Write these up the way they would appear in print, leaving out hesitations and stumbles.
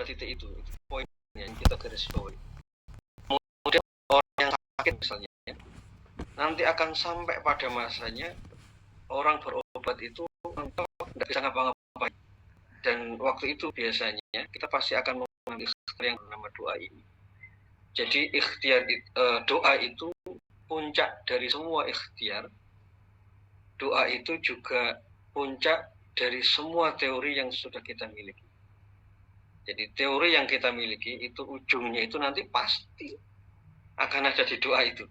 pada titik itu poinnya yang kita garis bawahi. Kemudian orang yang sakit misalnya, nanti akan sampai pada masanya orang berobat itu tidak bisa ngapa-ngapain. Dan waktu itu biasanya kita pasti akan mengambil ikhtiar yang bernama doa ini. Jadi ikhtiar doa itu puncak dari semua ikhtiar. Doa itu juga puncak dari semua teori yang sudah kita miliki. Jadi teori yang kita miliki itu ujungnya itu nanti pasti akan ada di doa itu.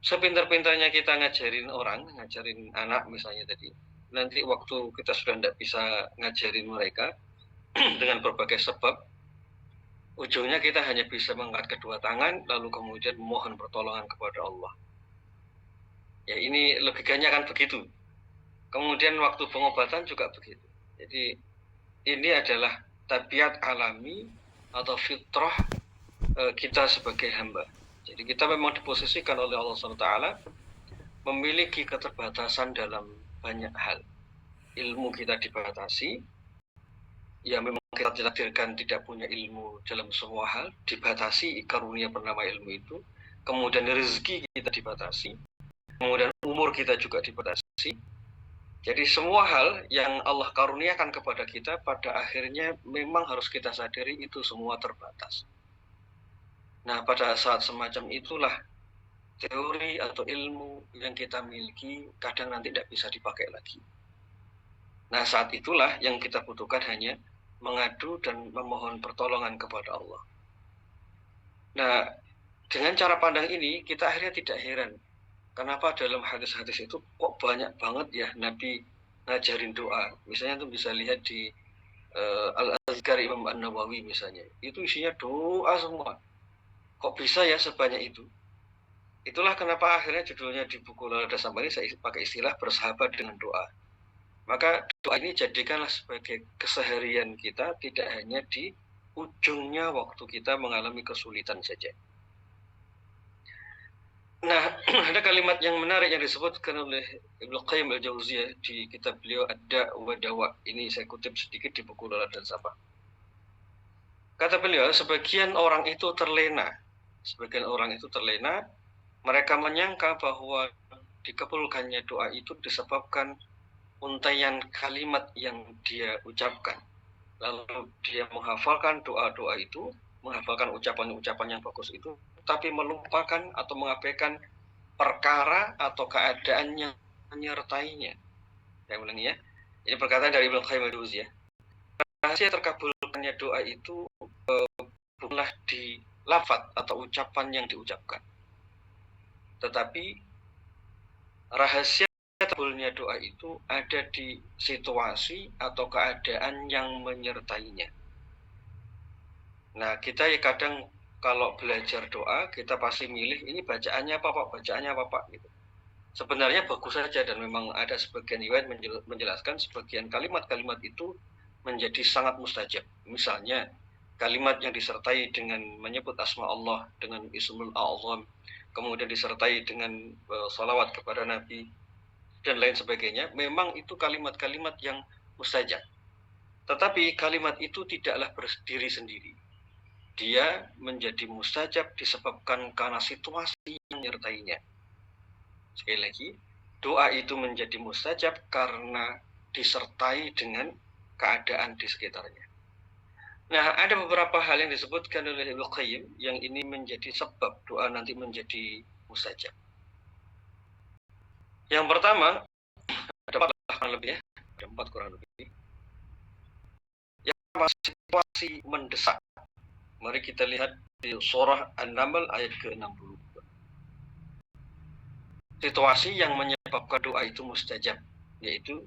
Sepintar-pintarnya kita ngajarin orang, ngajarin anak misalnya tadi, nanti waktu kita sudah tidak bisa ngajarin mereka dengan berbagai sebab, ujungnya kita hanya bisa mengangkat kedua tangan lalu kemudian mohon pertolongan kepada Allah. Ya ini logikanya kan begitu. Kemudian waktu pengobatan juga begitu. Jadi ini adalah tabiat alami atau fitrah kita sebagai hamba. Jadi kita memang diposisikan oleh Allah SWT memiliki keterbatasan dalam banyak hal. Ilmu kita dibatasi, ya memang kita ditakdirkan tidak punya ilmu dalam semua hal, dibatasi karunia bernama ilmu itu. Kemudian rezeki kita dibatasi, kemudian umur kita juga dibatasi. Jadi semua hal yang Allah karuniakan kepada kita pada akhirnya memang harus kita sadari itu semua terbatas. Nah, pada saat semacam itulah teori atau ilmu yang kita miliki kadang nanti tidak bisa dipakai lagi. Nah, saat itulah yang kita butuhkan hanya mengadu dan memohon pertolongan kepada Allah. Nah, dengan cara pandang ini kita akhirnya tidak heran kenapa dalam hadis-hadis itu kok banyak banget ya Nabi ngajarin doa. Misalnya tuh bisa lihat di Al-Azkar Imam An-Nawawi misalnya. Itu isinya doa semua. Kok bisa ya sebanyak itu? Itulah kenapa akhirnya judulnya di buku Laladas Sambani saya pakai istilah bersahabat dengan doa. Maka doa ini jadikanlah sebagai keseharian kita, tidak hanya di ujungnya waktu kita mengalami kesulitan saja. Nah, ada kalimat yang menarik yang disebutkan oleh Ibnu Qayyim al-Jauziyah di kitab beliau Ad-Da' wa Dawa. Ini saya kutip sedikit di buku Laladan Sabah. Kata beliau, sebagian orang itu terlena, mereka menyangka bahwa dikabulkannya doa itu disebabkan untaian kalimat yang dia ucapkan. Lalu dia menghafalkan doa-doa itu, menghafalkan ucapan-ucapan yang bagus itu, tapi melupakan atau mengabaikan perkara atau keadaan yang menyertainya. Saya ulangi ya. Ini perkataan dari Ibnu Qayyim al-Jauziyah. Rahasia terkabulkannya doa itu bukanlah di lafaz atau ucapan yang diucapkan. Tetapi rahasia terkabulnya doa itu ada di situasi atau keadaan yang menyertainya. Nah, kita ya kadang kalau belajar doa, kita pasti milih ini bacaannya apa Pak, gitu. Sebenarnya bagus saja dan memang ada sebagian riwayat menjelaskan sebagian kalimat-kalimat itu menjadi sangat mustajab. Misalnya kalimat yang disertai dengan menyebut asma Allah dengan Ismul A'zam, kemudian disertai dengan salawat kepada Nabi dan lain sebagainya, memang itu kalimat-kalimat yang mustajab. Tetapi kalimat itu tidaklah berdiri sendiri. Dia menjadi mustajab disebabkan karena situasi yang menyertainya. Sekali lagi, doa itu menjadi mustajab karena disertai dengan keadaan di sekitarnya. Nah, ada beberapa hal yang disebutkan oleh Ibnu Qayyim yang ini menjadi sebab doa nanti menjadi mustajab. Yang pertama, ada 4 lebih ya, ada 4 kurang lebih. Yang pertama, situasi mendesak. Mari kita lihat di surah An-Naml ayat ke-60. Situasi yang menyebabkan doa itu mustajab, yaitu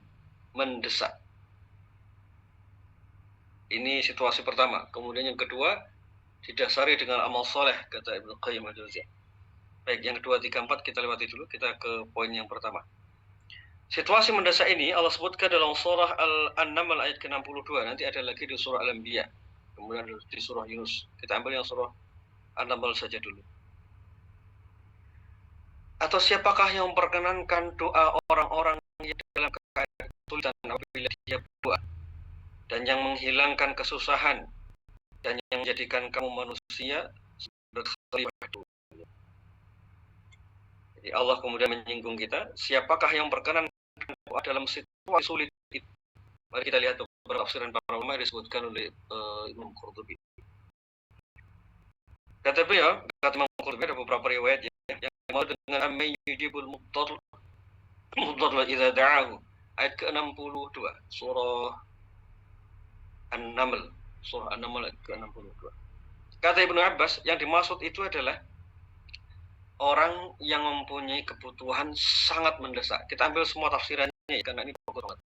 mendesak. Ini situasi pertama. Kemudian yang kedua, didasari dengan amal soleh, kata Ibnu Qayyim al-Jauziyah. Baik, yang kedua, 3, 4 kita lewati dulu. Kita ke poin yang pertama. Situasi mendesak ini Allah sebutkan dalam surah An-Naml ayat ke-62. Nanti ada lagi di surah Al-Anbiya. Kemudian di surah Yunus. Kita ambil yang surah An-Naml saja dulu. Atau siapakah yang memperkenankan doa orang-orang yang dalam keadaan kesulitan apabila dia berdoa dan yang menghilangkan kesusahan, dan yang menjadikan kamu manusia berkhalifah dunia. Jadi Allah kemudian menyinggung kita, siapakah yang berkenan dalam situasi sulit itu? Mari kita lihat beberapa tafsiran para ulama disebutkan oleh Imam Qurtubi. Kata beliau, kata Imam Qurtubi ada beberapa riwayat yang mau dengan amman yujibul mudtar idza da'ahu, ayat ke-62 surah An-Naml, ayat ke-62. Kata Ibnu Abbas, yang dimaksud itu adalah orang yang mempunyai kebutuhan sangat mendesak. Kita ambil semua tafsirannya ya, karena ini bagus banget.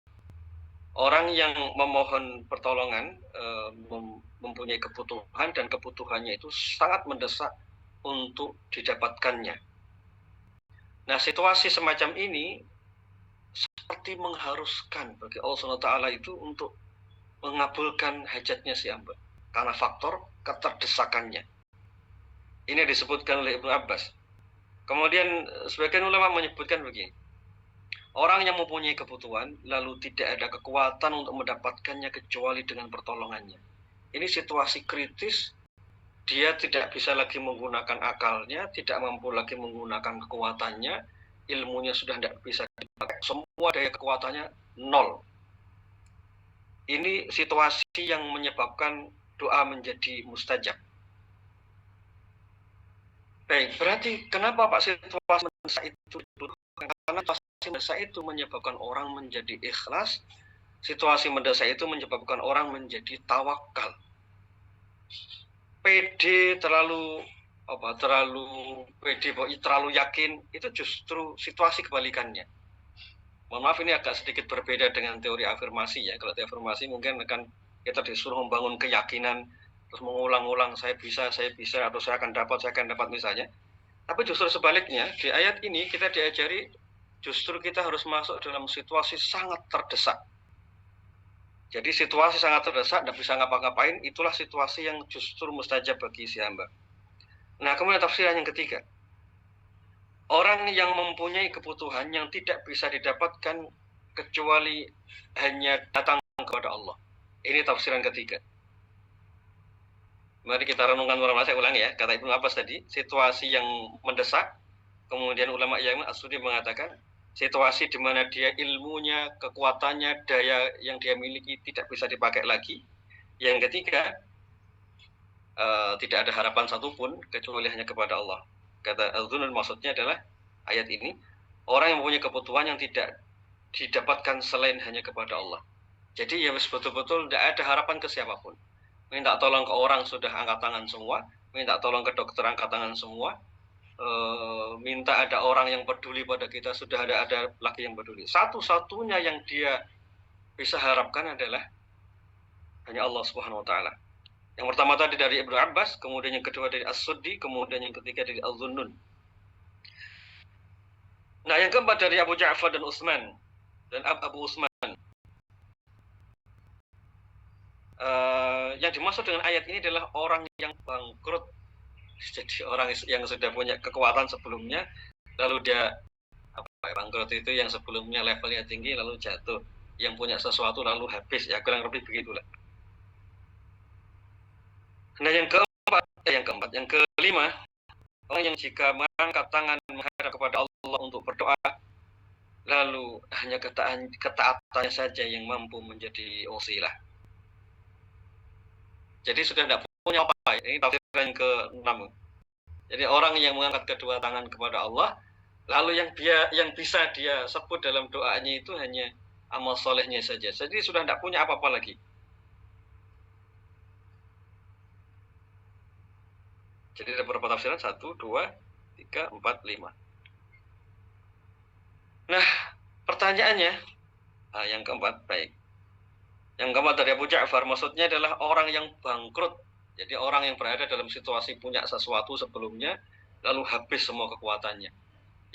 Orang yang memohon pertolongan mempunyai kebutuhan dan kebutuhannya itu sangat mendesak untuk didapatkannya. Nah, situasi semacam ini seperti mengharuskan bagi Allah SWT itu untuk mengabulkan hajatnya si hamba karena faktor keterdesakannya. Ini disebutkan oleh Ibnu Abbas. Kemudian sebagian ulama menyebutkan begini, orang yang mempunyai kebutuhan lalu tidak ada kekuatan untuk mendapatkannya kecuali dengan pertolongannya. Ini situasi kritis, dia tidak bisa lagi menggunakan akalnya, tidak mampu lagi menggunakan kekuatannya, ilmunya sudah tidak bisa dipakai, semua daya kekuatannya nol. Ini situasi yang menyebabkan doa menjadi mustajab. Baik, berarti kenapa Pak situasi mendesak itu dibutuhkan? Karena situasi mendesak itu menyebabkan orang menjadi ikhlas, situasi mendesak itu menyebabkan orang menjadi tawakal. PD terlalu PD, terlalu yakin, itu justru situasi kebalikannya. Mohon maaf, ini agak sedikit berbeda dengan teori afirmasi ya. Kalau teori afirmasi mungkin akan kita disuruh membangun keyakinan, terus mengulang-ulang saya bisa, atau saya akan dapat misalnya. Tapi justru sebaliknya, di ayat ini kita diajari justru kita harus masuk dalam situasi sangat terdesak. Jadi situasi sangat terdesak, tidak bisa ngapa-ngapain, itulah situasi yang justru mustajab bagi si hamba. Nah, kemudian tafsiran yang ketiga, orang yang mempunyai kebutuhan yang tidak bisa didapatkan kecuali hanya datang kepada Allah. Ini tafsiran ketiga. Mari kita renungkan ulama, saya ulangi ya, kata Ibnu Abbas tadi, situasi yang mendesak, kemudian ulama yang As-Sudi mengatakan, situasi di mana dia ilmunya, kekuatannya, daya yang dia miliki tidak bisa dipakai lagi. Yang ketiga, tidak ada harapan satupun kecuali hanya kepada Allah. Kata Al-Dhunun maksudnya adalah ayat ini, orang yang mempunyai kebutuhan yang tidak didapatkan selain hanya kepada Allah. Jadi ya betul-betul tidak ada harapan ke siapapun. Minta tolong ke orang sudah angkat tangan semua, minta tolong ke dokter angkat tangan semua, minta ada orang yang peduli pada kita, sudah ada lagi yang peduli. Satu-satunya yang dia bisa harapkan adalah hanya Allah Subhanahu wa taala. Yang pertama tadi dari Ibnu Abbas, kemudian yang kedua dari As-Suddi, kemudian yang ketiga dari Al-Dhunnun. Nah, yang keempat dari Abu Ja'far dan Utsman dan Abu Utsman. Yang dimaksud dengan ayat ini adalah orang yang bangkrut. Jadi orang yang sudah punya kekuatan sebelumnya, lalu dia bangkrut itu yang sebelumnya levelnya tinggi lalu jatuh, yang punya sesuatu lalu habis, ya kurang lebih begitulah. Nah, yang kelima, orang yang jika mengangkat tangan menghadap kepada Allah untuk berdoa, lalu hanya ketaatannya saja yang mampu menjadi wasilah. Jadi sudah tidak punya apa. Ini tafsiran yang ke-6. Jadi orang yang mengangkat kedua tangan kepada Allah, lalu yang bisa dia sebut dalam doanya itu hanya amal solehnya saja. Jadi sudah tidak punya apa-apa lagi. Jadi ada beberapa tafsiran, 1, 2, 3, 4, 5. Nah, pertanyaannya, yang keempat, baik. Yang keempat dari Abu Ja'far, maksudnya adalah orang yang bangkrut. Jadi orang yang berada dalam situasi punya sesuatu sebelumnya, lalu habis semua kekuatannya.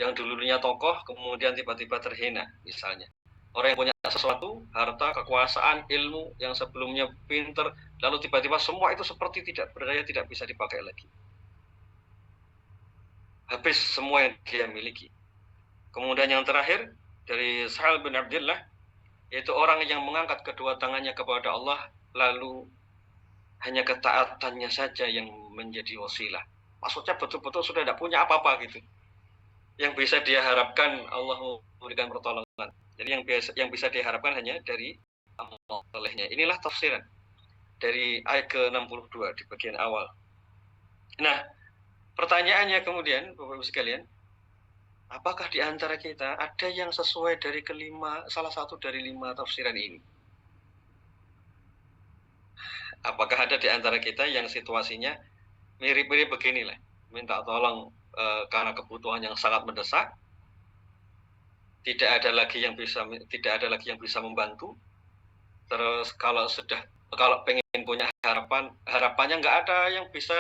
Yang dulunya tokoh, kemudian tiba-tiba terhina, misalnya. Orang yang punya sesuatu, harta, kekuasaan, ilmu, yang sebelumnya pinter, lalu tiba-tiba semua itu seperti tidak berdaya, tidak bisa dipakai lagi. Habis semua yang dia miliki. Kemudian yang terakhir, dari Sa'al bin Abdillah, yaitu orang yang mengangkat kedua tangannya kepada Allah, lalu hanya ketaatannya saja yang menjadi wasilah. Maksudnya betul-betul sudah tidak punya apa-apa gitu. Yang bisa dia harapkan Allah memberikan pertolongan. Jadi yang bisa diharapkan hanya dari amal solehnya. Inilah tafsiran dari ayat ke-62 di bagian awal. Nah, pertanyaannya kemudian, Bapak-Ibu sekalian, apakah di antara kita ada yang sesuai dari salah satu dari 5 tafsiran ini? Apakah ada di antara kita yang situasinya mirip-mirip beginilah, minta tolong karena kebutuhan yang sangat mendesak, tidak ada lagi yang bisa membantu. Terus kalau pengen punya harapannya nggak ada yang bisa,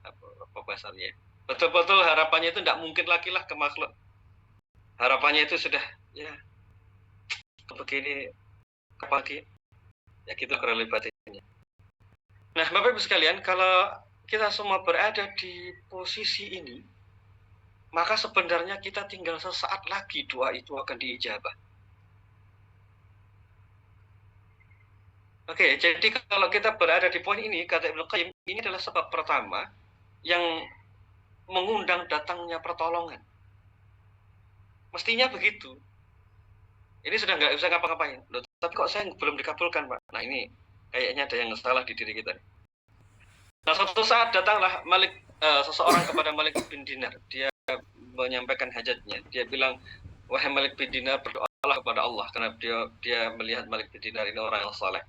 apa bahasanya, betul-betul harapannya itu nggak mungkin lagi lah ke makhluk. Harapannya itu sudah ya begini, apalagi ya gitu kurang lebih batinnya. Nah, Bapak Ibu sekalian, kalau kita semua berada di posisi ini, maka sebenarnya kita tinggal sesaat lagi doa itu akan diijabah. Oke, jadi kalau kita berada di poin ini, kata Ibnu Qayyim, ini adalah sebab pertama yang mengundang datangnya pertolongan. Mestinya begitu. Ini sudah nggak bisa ngapa-ngapain. Loh, tapi kok saya belum dikabulkan, Pak? Nah, ini kayaknya ada yang salah di diri kita. Nah, suatu saat datanglah seseorang kepada Malik bin Dinar. Dia menyampaikan hajatnya. Dia bilang, wahai Malik bin Dinar, berdoalah kepada Allah, karena dia melihat Malik bin Dinar ini orang yang saleh.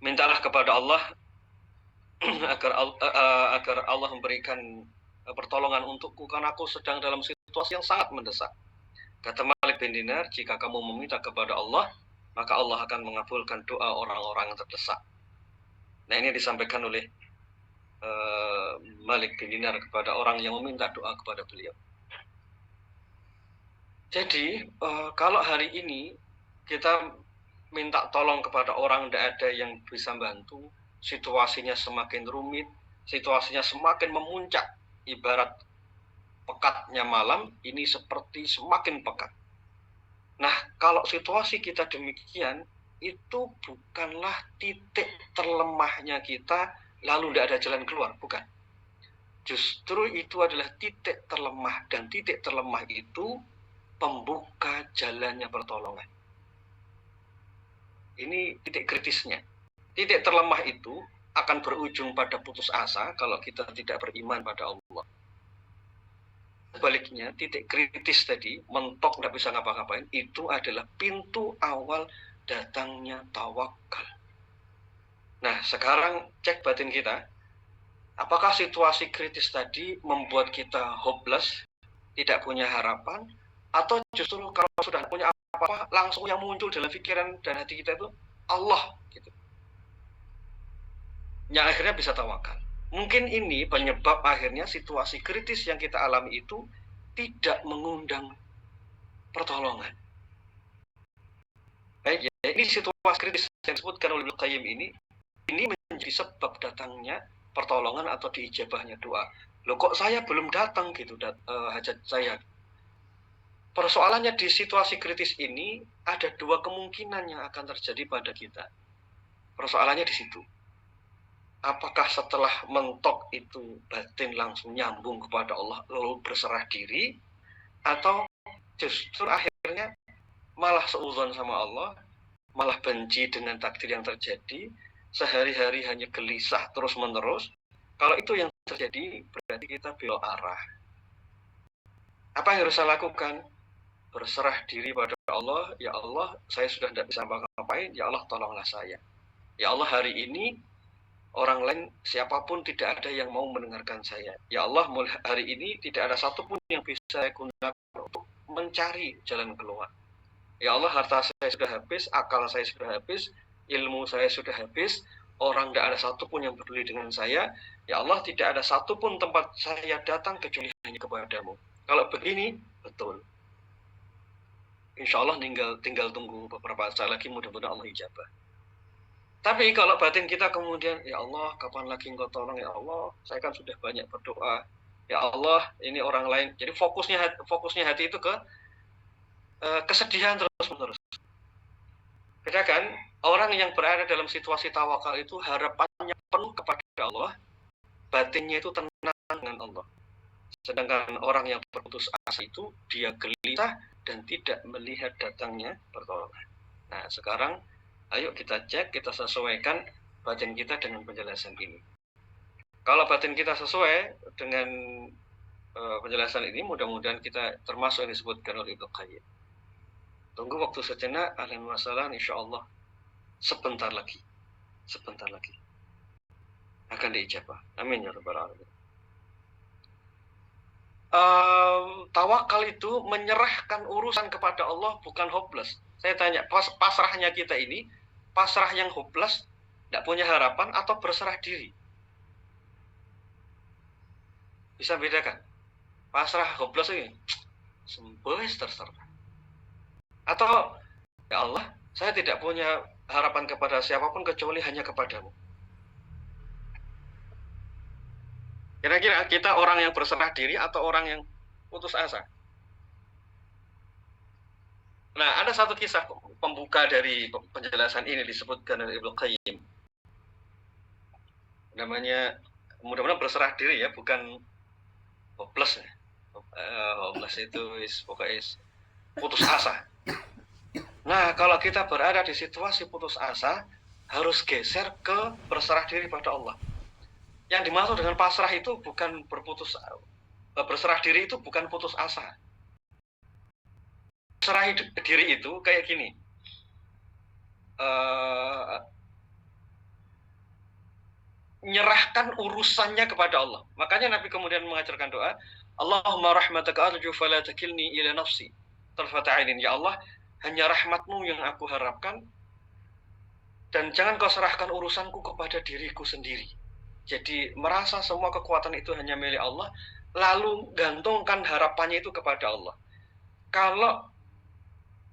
Mintalah kepada Allah agar Allah memberikan pertolongan untukku, karena aku sedang dalam situasi yang sangat mendesak. Kata Malik bin Dinar, jika kamu meminta kepada Allah, maka Allah akan mengabulkan doa orang-orang yang terdesak. Nah, ini disampaikan oleh Malik bin Dinar kepada orang yang meminta doa kepada beliau. Jadi kalau hari ini kita minta tolong kepada orang, tidak ada yang bisa bantu, situasinya semakin rumit, situasinya semakin memuncak, ibarat pekatnya malam ini seperti semakin pekat. Nah, kalau situasi kita demikian, itu bukanlah titik terlemahnya kita, lalu tidak ada jalan keluar, bukan. Justru itu adalah titik terlemah, dan titik terlemah itu pembuka jalannya pertolongan. Ini titik kritisnya. Titik terlemah itu akan berujung pada putus asa kalau kita tidak beriman pada Allah. Sebaliknya, titik kritis tadi, mentok tidak bisa ngapa-ngapain, itu adalah pintu awal datangnya tawakal. Nah, sekarang cek batin kita, apakah situasi kritis tadi membuat kita hopeless, tidak punya harapan, atau justru kalau sudah punya apa-apa, langsung yang muncul dalam pikiran dan hati kita itu Allah, gitu. Yang akhirnya bisa tawakal. Mungkin ini penyebab akhirnya situasi kritis yang kita alami itu tidak mengundang pertolongan. Baik, ya, ini situasi kritis yang disebutkan oleh Ibnu Qayyim ini menjadi sebab datangnya pertolongan atau diijabahnya doa. Loh, kok saya belum datang gitu hajat saya. Persoalannya di situasi kritis ini ada 2 kemungkinan yang akan terjadi pada kita. Persoalannya di situ. Apakah setelah mentok itu batin langsung nyambung kepada Allah lalu berserah diri, atau justru akhirnya malah seuzon sama Allah, malah benci dengan takdir yang terjadi, sehari-hari hanya gelisah terus-menerus. Kalau itu yang terjadi, berarti kita belok arah. Apa yang harus saya lakukan? Berserah diri pada Allah. Ya Allah, saya sudah tidak bisa apa-apain, ya Allah tolonglah saya. Ya Allah, hari ini orang lain siapapun tidak ada yang mau mendengarkan saya. Ya Allah, mulai hari ini tidak ada satupun yang bisa saya gunakan untuk mencari jalan keluar. Ya Allah, harta saya sudah habis, akal saya sudah habis, ilmu saya sudah habis, orang tidak ada satupun yang peduli dengan saya. Ya Allah, tidak ada satupun tempat saya datang kecuali hanya kepadamu. Kalau begini, betul. Insya Allah tinggal tunggu beberapa saat lagi, mudah-mudahan Allah ijabah. Tapi kalau batin kita kemudian, ya Allah, kapan lagi engkau tolong, ya Allah, saya kan sudah banyak berdoa, ya Allah, ini orang lain. Jadi fokusnya hati itu ke kesedihan terus. menerus. Bedakan orang yang berada dalam situasi tawakal itu harapannya penuh kepada Allah, batinnya itu tenang dengan Allah. Sedangkan orang yang berputus asa itu dia gelisah dan tidak melihat datangnya pertolongan. Nah, sekarang ayo kita cek, kita sesuaikan batin kita dengan penjelasan ini. Kalau batin kita sesuai dengan penjelasan ini, mudah-mudahan kita termasuk yang disebutkan oleh Ibnu Qayyim. Tunggu waktu sejenak, ahlan wa sahlan, insyaallah sebentar lagi akan diijabah. Amin ya rabbal alamin. Tawakal itu menyerahkan urusan kepada Allah, bukan hopeless. Saya tanya, pasrahnya kita ini pasrah yang hopeless, tidak punya harapan, atau berserah diri? Bisa bedakan? Pasrah hopeless ini sembes terserah. Atau, ya Allah, saya tidak punya harapan kepada siapapun kecuali hanya kepadamu. Kira-kira kita orang yang berserah diri atau orang yang putus asa? Nah, ada satu kisah pembuka dari penjelasan ini disebutkan oleh Ibnu Qayyim. Namanya, mudah-mudahan berserah diri ya, bukan hopeless ya. Hopeless itu pokoknya putus asa. Nah, kalau kita berada di situasi putus asa, harus geser ke berserah diri pada Allah. Yang dimaksud dengan pasrah itu bukan berserah diri itu bukan putus asa. Berserah diri itu kayak gini. Menyerahkan urusannya kepada Allah. Makanya Nabi kemudian mengajarkan doa, Allahumma rahmataka arju fala takilni ila nafsi tarfata ainin. Ya Allah, hanya rahmatmu yang aku harapkan, dan jangan kau serahkan urusanku kepada diriku sendiri. Jadi merasa semua kekuatan itu hanya milik Allah, lalu gantungkan harapannya itu kepada Allah. Kalau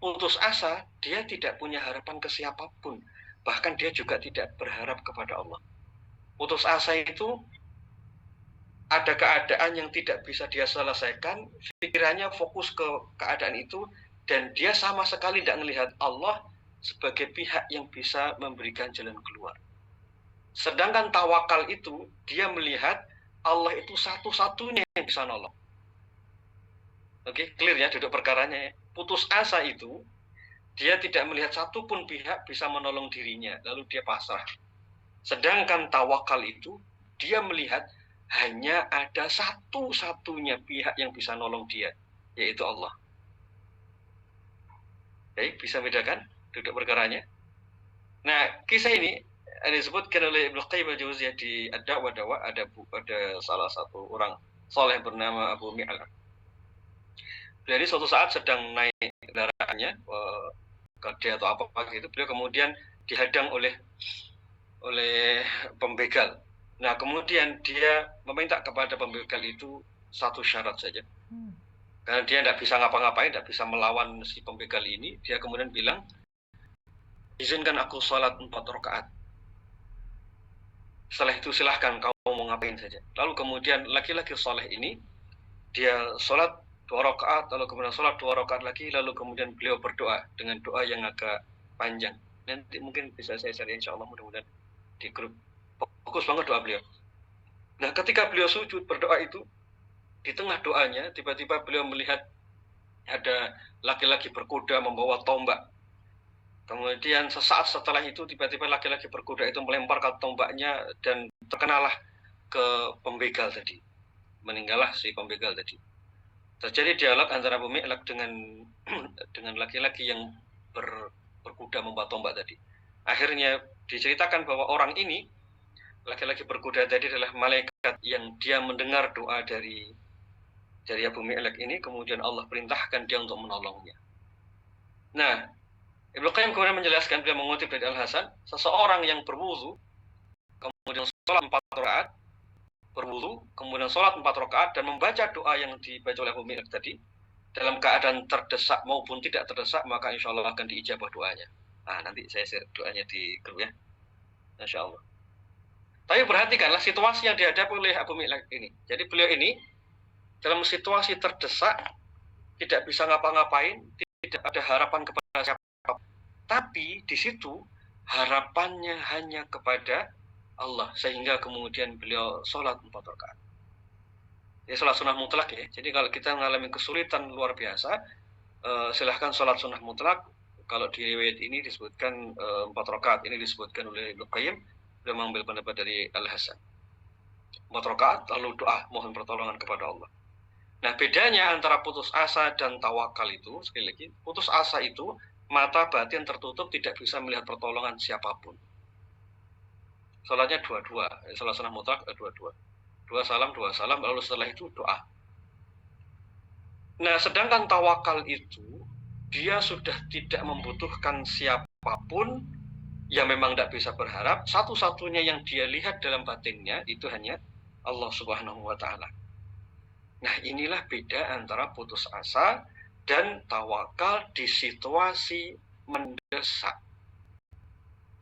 putus asa, dia tidak punya harapan ke siapapun, bahkan dia juga tidak berharap kepada Allah. Putus asa itu ada keadaan yang tidak bisa dia selesaikan, pikirannya fokus ke keadaan itu, dan dia sama sekali tidak melihat Allah sebagai pihak yang bisa memberikan jalan keluar. Sedangkan tawakal itu, dia melihat Allah itu satu-satunya yang bisa nolong. Oke, clear ya duduk perkaranya ya. Putus asa itu, dia tidak melihat satupun pihak bisa menolong dirinya, lalu dia pasrah. Sedangkan tawakal itu, dia melihat hanya ada satu-satunya pihak yang bisa nolong dia, yaitu Allah. Baik, bisa bedakan duduk perkaranya. Nah, kisah ini disebutkan oleh Ibnu Qayyim al-Jauziyah di Ad-Da'wa Dawa. Ada salah satu orang soleh bernama Abu Mi'laq. Jadi suatu saat sedang naik kendaraannya ke atau apa gitu, beliau kemudian dihadang oleh pembegal. Nah, kemudian dia meminta kepada pembegal itu satu syarat saja. Karena dia tidak bisa ngapa-ngapain, tidak bisa melawan si pembegal ini, dia kemudian bilang, izinkan aku sholat 4 rakaat. Setelah itu silahkan kau mau ngapain saja. Lalu kemudian laki-laki soleh ini, dia sholat 2 rakaat, lalu kemudian sholat 2 rakaat lagi, lalu kemudian beliau berdoa dengan doa yang agak panjang. Nanti mungkin bisa saya share insya Allah, mudah-mudahan di grup. Fokus banget doa beliau. Nah, ketika beliau sujud berdoa itu, di tengah doanya, tiba-tiba beliau melihat ada laki-laki berkuda membawa tombak. Kemudian sesaat setelah itu, tiba-tiba laki-laki berkuda itu melemparkan tombaknya dan terkenalah ke pembegal tadi. Meninggallah si pembegal tadi. Terjadi dialog antara Abu Mi'laq dengan laki-laki yang berkuda membawa tombak tadi. Akhirnya diceritakan bahwa orang ini, laki-laki berkuda tadi adalah malaikat yang dia mendengar doa dari Abu Mi'laq ini, kemudian Allah perintahkan dia untuk menolongnya. Nah, Ibnu Qayyim kemudian menjelaskan, beliau mengutip dari Al-Hasan, seseorang yang berwudu, kemudian sholat 4 rakaat, berwudu, kemudian sholat 4 rakaat, dan membaca doa yang dibaca oleh Abu Mi'laq tadi, dalam keadaan terdesak maupun tidak terdesak, maka insya Allah akan diijabah doanya. Nah, nanti saya share doanya di grup ya, insya Allah. Tapi perhatikanlah situasi yang dihadapi oleh Abu Mi'laq ini. Jadi beliau ini dalam situasi terdesak, tidak bisa ngapa-ngapain, tidak ada harapan kepada siapa, Tapi di situ harapannya hanya kepada Allah, sehingga kemudian beliau sholat 4 rakaat. Ya, sholat sunnah mutlak ya. Jadi kalau kita mengalami kesulitan luar biasa, silahkan sholat sunnah mutlak. Kalau di riwayat ini disebutkan 4 rakaat, ini disebutkan oleh Ibnu Qayyim, beliau mengambil pendapat dari Al-Hasan. 4 rakaat lalu doa mohon pertolongan kepada Allah. Nah, bedanya antara putus asa dan tawakal itu, sekali lagi, putus asa itu mata batin tertutup, tidak bisa melihat pertolongan siapapun. Sholatnya dua-dua, sholat sunnah mutlak dua-dua. 2 salam, lalu setelah itu doa. Nah, sedangkan tawakal itu, dia sudah tidak membutuhkan siapapun, yang memang tidak bisa berharap. Satu-satunya yang dia lihat dalam batinnya, itu hanya Allah Subhanahu wa Ta'ala. Nah, inilah beda antara putus asa dan tawakal di situasi mendesak.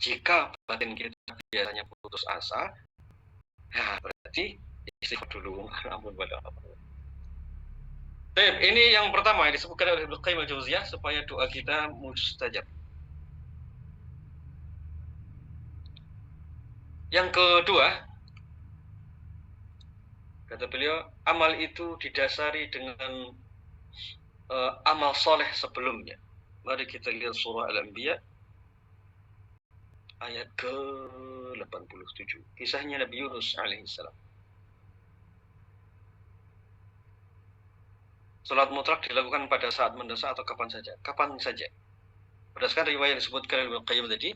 Jika batin kita biasanya putus asa, nah berarti istighfar dulu, ampun pada Allah. Baik, ini yang pertama yang disebutkan oleh Ibnu Qayyim al-Jauziyah supaya doa kita mustajab. Yang kedua, kata beliau, amal itu didasari dengan amal soleh sebelumnya. Mari kita lihat surah Al-Anbiya ayat ke-87. Kisahnya Nabi Yunus alaihissalam. Salat mutlak dilakukan pada saat mendesak atau kapan saja? Kapan saja. Berdasarkan riwayat yang disebutkan oleh Ibnu Qayyim tadi,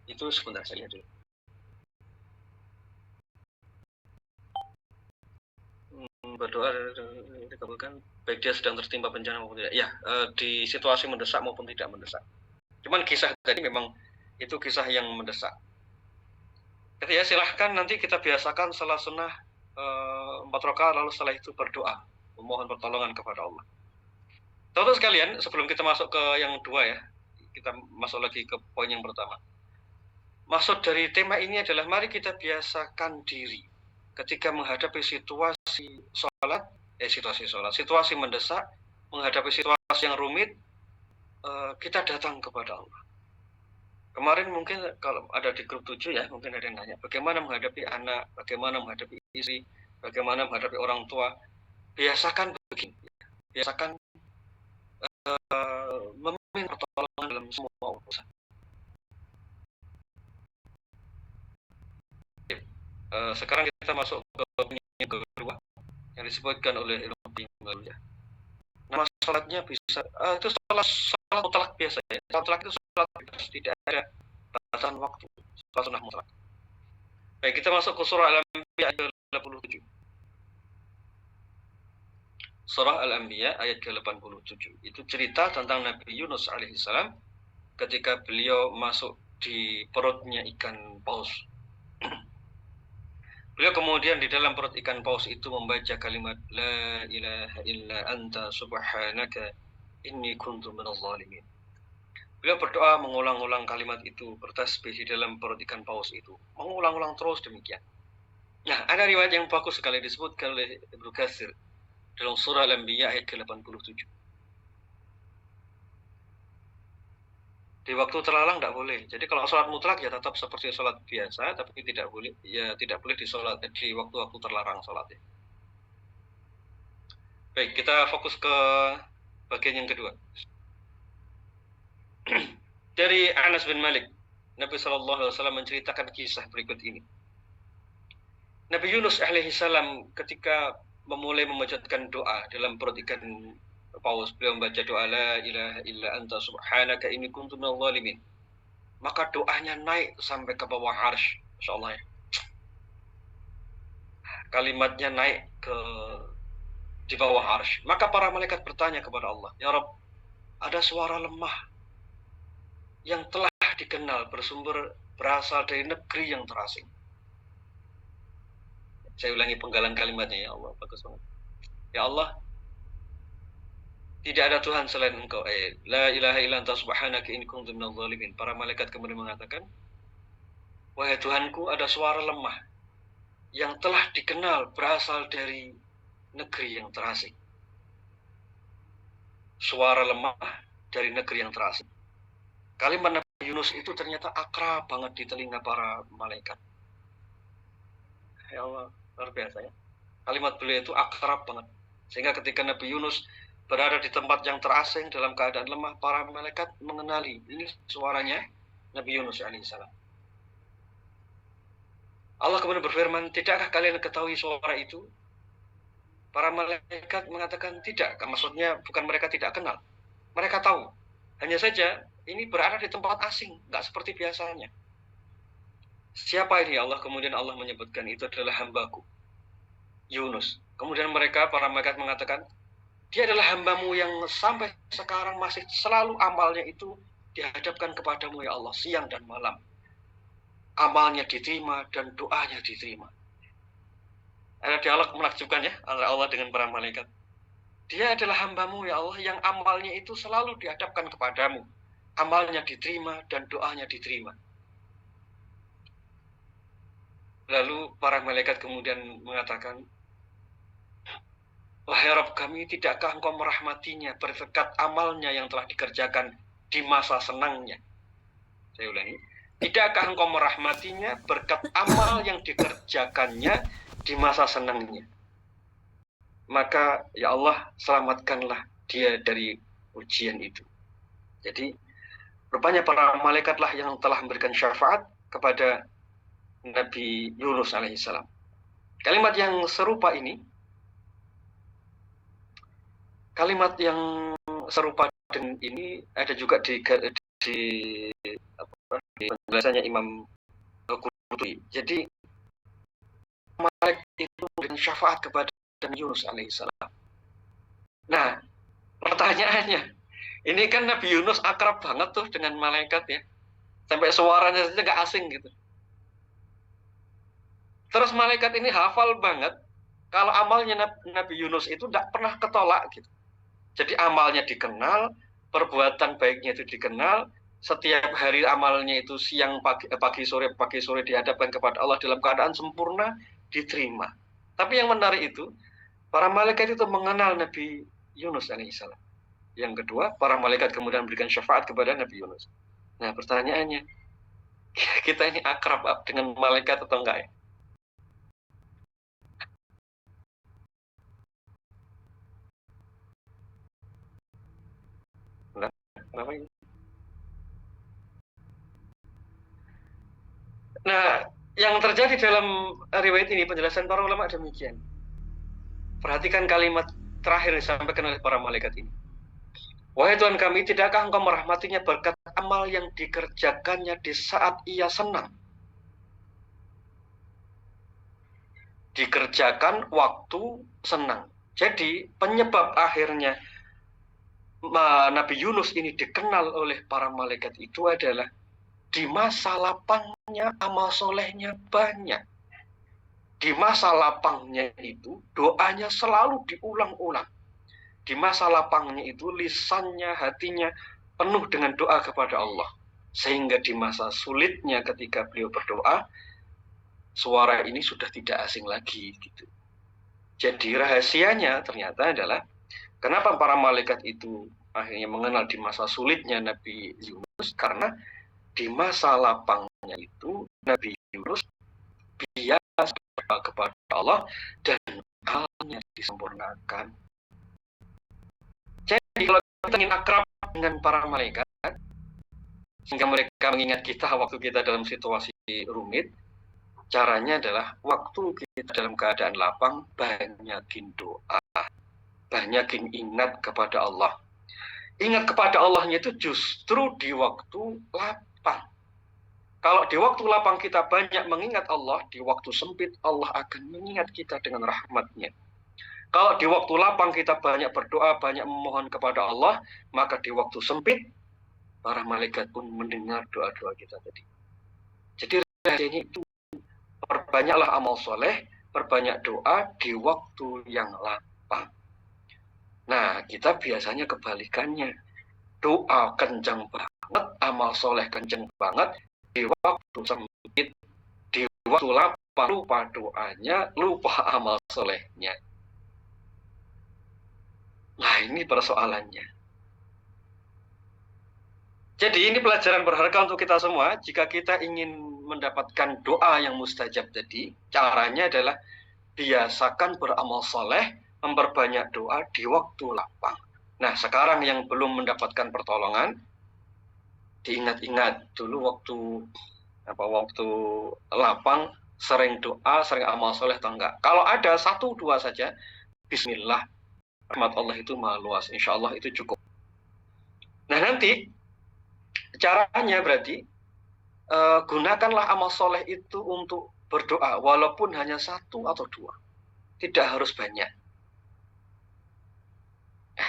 itu sebentar saya lihat dulu. Berdoa dikabulkan baik dia sedang tertimpa bencana maupun tidak. Ya, di situasi mendesak maupun tidak mendesak. Cuman kisah tadi memang itu kisah yang mendesak. Jadi ya silahkan nanti kita biasakan salat sunnah 4 rakaat lalu setelah itu berdoa memohon pertolongan kepada Allah. Teman-teman sekalian, sebelum kita masuk ke yang dua ya, kita masuk lagi ke poin yang pertama. Maksud dari tema ini adalah mari kita biasakan diri ketika menghadapi situasi mendesak, menghadapi situasi yang rumit, kita datang kepada Allah. Kemarin mungkin kalau ada di grup 7 ya, mungkin ada yang nanya, bagaimana menghadapi anak, bagaimana menghadapi istri, bagaimana menghadapi orang tua. Biasakan begini, biasakan meminta pertolongan dalam semua urusan. Sekarang kita masuk ke yang kedua yang disebutkan oleh Ibnu Qayyim. Nama salatnya bisa itu salat mutlak biasa ya. Salat mutlak itu salat bebas, tidak ada batasan waktu. Salat sunnah mutlak. Baik, kita masuk ke surah Al-Anbiya ayat 87. Surah Al-Anbiya ayat ke-87. Itu cerita tentang Nabi Yunus alaihissalam ketika beliau masuk di perutnya ikan paus. Beliau kemudian di dalam perut ikan paus itu membaca kalimat La ilaha illa anta subhanaka inni kuntu minadh dhalimin. Beliau berdoa mengulang-ulang kalimat itu, bertasbih di dalam perut ikan paus itu. Mengulang-ulang terus demikian. Nah, ada riwayat yang bagus sekali disebutkan oleh Ibnu Katsir dalam surah Al-Anbiya ayat ke-87. Di waktu terlarang tidak boleh. Jadi kalau sholat mutlak ya tetap seperti sholat biasa, tapi tidak boleh disolat di waktu-waktu terlarang sholatnya. Baik, kita fokus ke bagian yang kedua. Dari Anas bin Malik, Nabi SAW menceritakan kisah berikut ini. Nabi Yunus alaihissalam ketika memulai memanjatkan doa dalam perut ikan paus, beliau membaca doa La ilaha illa anta subhanaka inni kuntu minadh dhalimin. Maka doanya naik sampai ke bawah arsy, insyaallah ya. Kalimatnya naik ke di bawah arsy. Maka para malaikat bertanya kepada Allah, Ya Rabb, ada suara lemah yang telah dikenal berasal dari negeri yang terasing. Saya ulangi penggalan kalimatnya ya Allah, bagus banget. Ya Allah, tidak ada Tuhan selain Engkau. La ilaha illa anta subhanaka inni kuntu minadh dhalimin. Para malaikat kemudian mengatakan, wahai Tuhanku, ada suara lemah yang telah dikenal berasal dari negeri yang terasing. Suara lemah dari negeri yang terasing. Kalimat Nabi Yunus itu ternyata akrab banget di telinga para malaikat. Ya Allah, luar biasa ya. Kalimat beliau itu akrab banget. Sehingga ketika Nabi Yunus berada di tempat yang terasing dalam keadaan lemah, para malaikat mengenali ini suaranya Nabi Yunus alaihissalam. Allah kemudian berfirman, tidakkah kalian ketahui suara itu? Para malaikat mengatakan tidak. Maksudnya bukan mereka tidak kenal. Mereka tahu. Hanya saja ini berada di tempat asing, nggak seperti biasanya. Siapa ini? Kemudian Allah menyebutkan itu adalah hambaku, Yunus. Kemudian mereka, para malaikat mengatakan, dia adalah hambamu yang sampai sekarang masih selalu amalnya itu dihadapkan kepadamu ya Allah, siang dan malam. Amalnya diterima dan doanya diterima. Ada dialog menakjubkan ya antara Allah dengan para malaikat. Dia adalah hambamu ya Allah yang amalnya itu selalu dihadapkan kepadamu. Amalnya diterima dan doanya diterima. Lalu para malaikat kemudian mengatakan, wahai Rabb kami, tidakkah engkau merahmatinya berkat amalnya yang telah dikerjakan di masa senangnya? Saya ulangi, tidakkah engkau merahmatinya berkat amal yang dikerjakannya di masa senangnya? Maka ya Allah, selamatkanlah dia dari ujian itu. Jadi rupanya para malaikatlah yang telah memberikan syafaat kepada Nabi Yunus alaihissalam. Kalimat yang serupa ini, dengan ini ada juga di penjelasannya Imam Qurtubi. Jadi malaikat itu memberikan syafaat kepada Nabi Yunus alaihissalam. Nah, pertanyaannya, ini kan Nabi Yunus akrab banget tuh dengan malaikat ya, sampai suaranya saja nggak asing gitu. Terus malaikat ini hafal banget kalau amalnya Nabi Yunus itu tidak pernah ketolak gitu. Jadi amalnya dikenal, perbuatan baiknya itu dikenal, setiap hari amalnya itu siang, pagi sore dihadapkan kepada Allah dalam keadaan sempurna, diterima. Tapi yang menarik itu, para malaikat itu mengenal Nabi Yunus alaihissalam. Yang kedua, para malaikat kemudian memberikan syafaat kepada Nabi Yunus. Nah, pertanyaannya, kita ini akrab dengan malaikat atau enggak ya? Nah, yang terjadi dalam riwayat ini, penjelasan para ulama demikian. Perhatikan kalimat terakhir yang disampaikan oleh para malaikat ini. Wahai Tuhan kami, tidakkah engkau merahmatinya berkat amal yang dikerjakannya di saat ia senang? Dikerjakan waktu senang. Jadi penyebab akhirnya Nabi Yunus ini dikenal oleh para malaikat itu adalah di masa lapangnya amal solehnya banyak. Di masa lapangnya itu doanya selalu diulang-ulang. Di masa lapangnya itu lisannya, hatinya penuh dengan doa kepada Allah. Sehingga di masa sulitnya ketika beliau berdoa, suara ini sudah tidak asing lagi gitu. Jadi rahasianya ternyata adalah kenapa para malaikat itu akhirnya mengenal di masa sulitnya Nabi Yunus, karena di masa lapangnya itu Nabi Yunus biasa kepada Allah dan halnya disempurnakan. Jadi kalau kita ingin akrab dengan para malaikat, sehingga mereka mengingat kita waktu kita dalam situasi rumit, caranya adalah waktu kita dalam keadaan lapang, banyakin doa, banyakin ingat kepada Allah. Ingat kepada Allahnya itu justru di waktu lapang. Kalau di waktu lapang kita banyak mengingat Allah, di waktu sempit Allah akan mengingat kita dengan rahmat-Nya. Kalau di waktu lapang kita banyak berdoa, banyak memohon kepada Allah, maka di waktu sempit para malaikat pun mendengar doa-doa kita tadi. Jadi rahasianya itu perbanyaklah amal soleh, perbanyak doa di waktu yang lapang. Nah, kita biasanya kebalikannya. Doa kencang banget, amal soleh kencang banget, di waktu sempit, di waktu lapang, lupa doanya, lupa amal solehnya. Nah, ini persoalannya. Jadi ini pelajaran berharga untuk kita semua. Jika kita ingin mendapatkan doa yang mustajab tadi, caranya adalah biasakan beramal soleh, memperbanyak doa di waktu lapang. Nah, sekarang yang belum mendapatkan pertolongan, diingat-ingat dulu waktu lapang, sering doa, sering amal soleh atau enggak. Kalau ada 1-2 saja, bismillah, rahmat Allah itu maha luas. Insya Allah itu cukup. Nah, nanti caranya berarti gunakanlah amal soleh itu untuk berdoa, walaupun hanya 1 atau 2. Tidak harus banyak.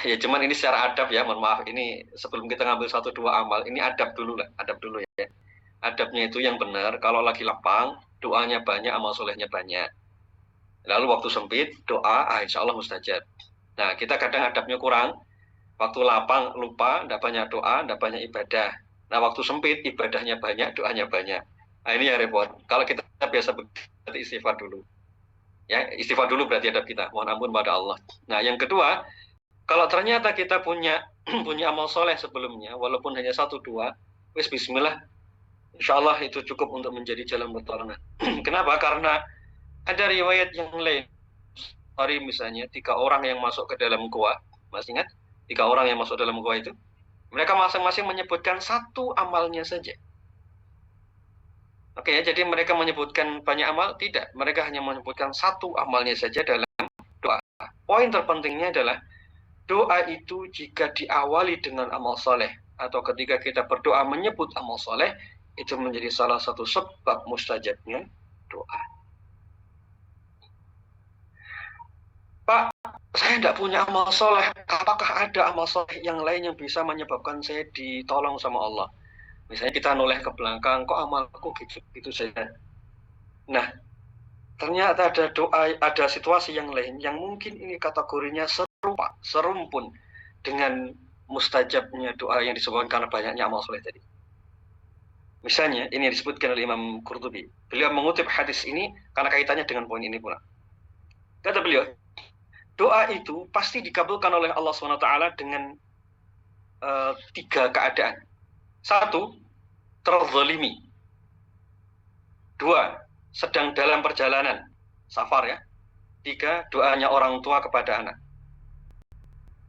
Ya cuman ini secara adab ya, mohon maaf, ini sebelum kita ngambil 1-2 amal, ini adab dulu ya. Adabnya itu yang benar, kalau lagi lapang, doanya banyak, amal solehnya banyak. Lalu waktu sempit, doa, insya Allah mustajab. Nah, kita kadang adabnya kurang, waktu lapang lupa, tidak banyak doa, tidak banyak ibadah. Nah, waktu sempit, ibadahnya banyak, doanya banyak. Nah, ini yang repot. Kalau kita biasa berarti istighfar dulu. Ya, istighfar dulu berarti adab kita. Mohon ampun pada Allah. Nah, yang kedua, kalau ternyata kita punya punya amal soleh sebelumnya, walaupun hanya 1-2, wis bismillah, insya Allah itu cukup untuk menjadi jalan pertolongan. Kenapa? Karena ada riwayat yang lain. Hari misalnya 3 orang yang masuk ke dalam gua, masih ingat? 3 orang yang masuk dalam gua itu, mereka masing-masing menyebutkan 1 amalnya saja. Oke ya, jadi mereka menyebutkan banyak amal? Tidak, mereka hanya menyebutkan 1 amalnya saja dalam doa. Poin terpentingnya adalah doa itu jika diawali dengan amal soleh, atau ketika kita berdoa menyebut amal soleh, itu menjadi salah satu sebab mustajabnya doa. Pak, saya tidak punya amal soleh. Apakah ada amal soleh yang lain yang bisa menyebabkan saya ditolong sama Allah? Misalnya kita noleh ke belakang, kok amalku gitu saja. Nah, ternyata ada doa, ada situasi yang lain yang mungkin ini kategorinya serupa, serumpun dengan mustajabnya doa yang disebutkan karena banyaknya amal soleh tadi. Misalnya, ini disebutkan oleh Imam Qurtubi. Beliau mengutip hadis ini karena kaitannya dengan poin ini pula. Kata beliau, doa itu pasti dikabulkan oleh Allah SWT dengan 3 keadaan. 1, terzalimi. 2, sedang dalam perjalanan, safar ya. 3, doanya orang tua kepada anak.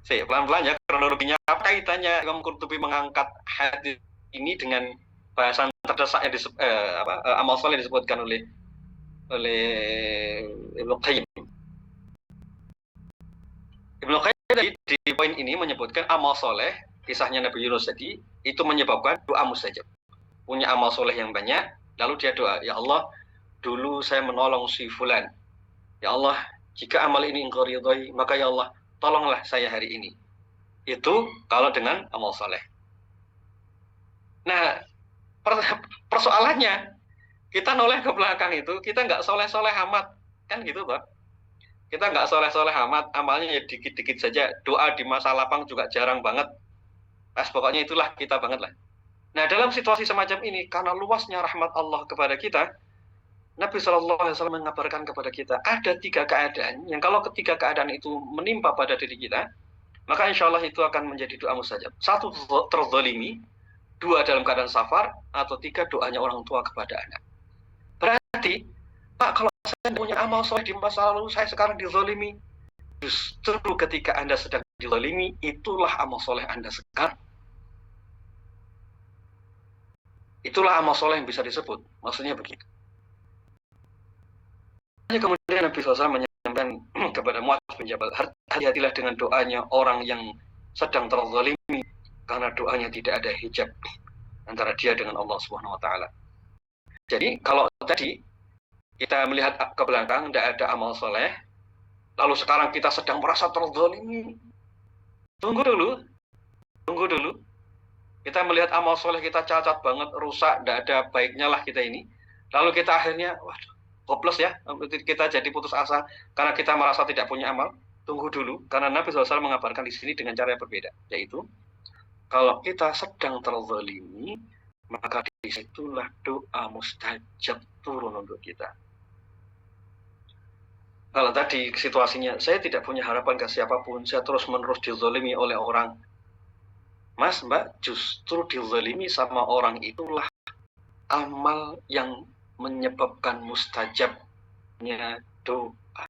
Pelan-pelan ya kronologinya. Apa kaitannya Imam Qurtubi mengangkat hadis ini dengan bahasan terdesak yang amal soleh disebutkan oleh Ibnu Qayyim. Ibnu Qayyim di poin ini menyebutkan amal soleh, kisahnya Nabi Yunus tadi, itu menyebabkan doa mustajab. Punya amal soleh yang banyak, lalu dia doa, ya Allah, dulu saya menolong si fulan. Ya Allah, jika amal ini engkau ridhoi, maka ya Allah, tolonglah saya hari ini. Itu kalau dengan amal soleh. Nah, persoalannya, kita noleh ke belakang itu, kita nggak soleh-soleh amat. Kan gitu, Pak. Kita nggak soleh-soleh amat, amalnya ya dikit-dikit saja. Doa di masa lapang juga jarang banget. Pokoknya itulah kita banget lah. Nah, dalam situasi semacam ini, karena luasnya rahmat Allah kepada kita, Nabi SAW mengabarkan kepada kita, ada 3 keadaan, yang kalau ketiga keadaan itu menimpa pada diri kita, maka insya Allah itu akan menjadi doa mustajab. 1, terzalimi. 2, dalam keadaan safar. Atau 3, doanya orang tua kepada anak. Berarti, Pak, kalau saya punya amal soleh di masa lalu, saya sekarang dizalimi. Justru ketika Anda sedang dizalimi, itulah amal soleh Anda sekarang. Itulah amal soleh yang bisa disebut. Maksudnya begitu. Kemudian Nabi SAW menyampaikan kepada Muadz bin Jabal, hati-hatilah dengan doanya orang yang sedang terzalimi, karena doanya tidak ada hijab antara dia dengan Allah Subhanahu wa taala. Jadi kalau tadi kita melihat ke belakang tidak ada amal soleh, lalu sekarang kita sedang merasa terzalimi, tunggu dulu. Kita melihat amal soleh kita cacat banget, rusak, tidak ada baiknya lah kita ini. Lalu kita akhirnya, waduh, hopeless ya, kita jadi putus asa karena kita merasa tidak punya amal. Tunggu dulu, karena Nabi SAW mengabarkan di sini dengan cara yang berbeda, yaitu kalau kita sedang terzalimi, maka disitulah doa mustajab turun untuk kita. Kalau tadi situasinya, saya tidak punya harapan ke siapapun, saya terus-menerus dizalimi oleh orang, Mas, Mbak, justru dizalimi sama orang itulah amal yang menyebabkan mustajabnya doa.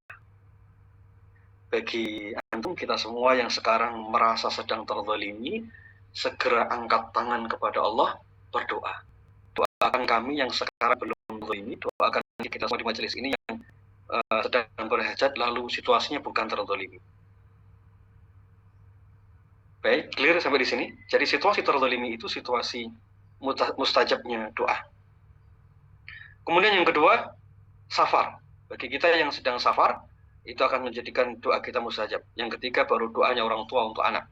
Bagi antum kita semua yang sekarang merasa sedang terzalimi, segera angkat tangan kepada Allah, berdoa. Doakan kami yang sekarang belum terzalimi, doakan kita semua di majelis ini yang sedang berhajat lalu situasinya bukan terzalimi. Baik, clear sampai di sini. Jadi situasi terzalimi itu situasi mustajabnya doa. Kemudian yang kedua, safar. Bagi kita yang sedang safar, itu akan menjadikan doa kita mustajab. Yang ketiga baru doanya orang tua untuk anak.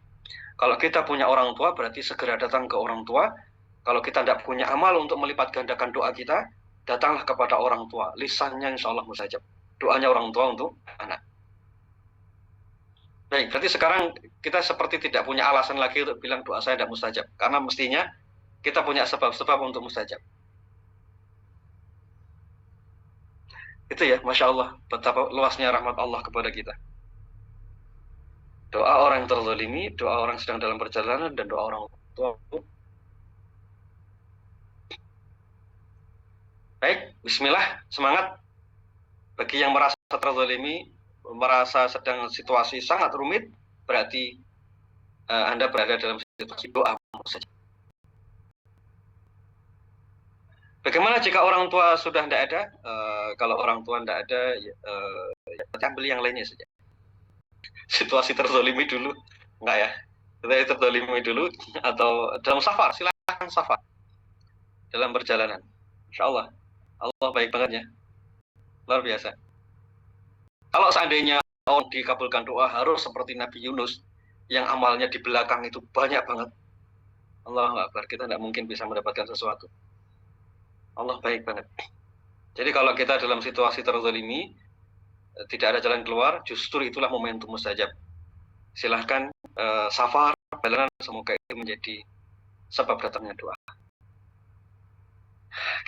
Kalau kita punya orang tua, berarti segera datang ke orang tua. Kalau kita tidak punya amal untuk melipat gandakan doa kita, datanglah kepada orang tua. Lisannya insya Allah mustajab. Doanya orang tua untuk anak. Baik, berarti sekarang kita seperti tidak punya alasan lagi untuk bilang doa saya tidak mustajab. Karena mestinya kita punya sebab-sebab untuk mustajab. Itu ya, Masya Allah, betapa luasnya rahmat Allah kepada kita. Doa orang yang terzalimi, doa orang sedang dalam perjalanan, dan doa orang tua. Baik, bismillah, semangat. Bagi yang merasa terzalimi, merasa sedang situasi sangat rumit, berarti Anda berada dalam situasi doa saja. Bagaimana jika orang tua sudah tidak ada? Kalau orang tua tidak ada, ya ambil yang lainnya saja. Situasi terzalimi dulu, enggak ya? Kita terzalimi dulu, atau dalam safar, silahkan safar. Dalam perjalanan, insya Allah. Allah baik banget ya. Luar biasa. Kalau seandainya orang dikabulkan doa harus seperti Nabi Yunus yang amalnya di belakang itu banyak banget. Allahu Akbar, kita tidak mungkin bisa mendapatkan sesuatu. Allah baik banget. Jadi kalau kita dalam situasi terzalimi, tidak ada jalan keluar, justru itulah momentum mustajab. Silahkan safar, perjalanan, semoga itu menjadi sebab datangnya doa.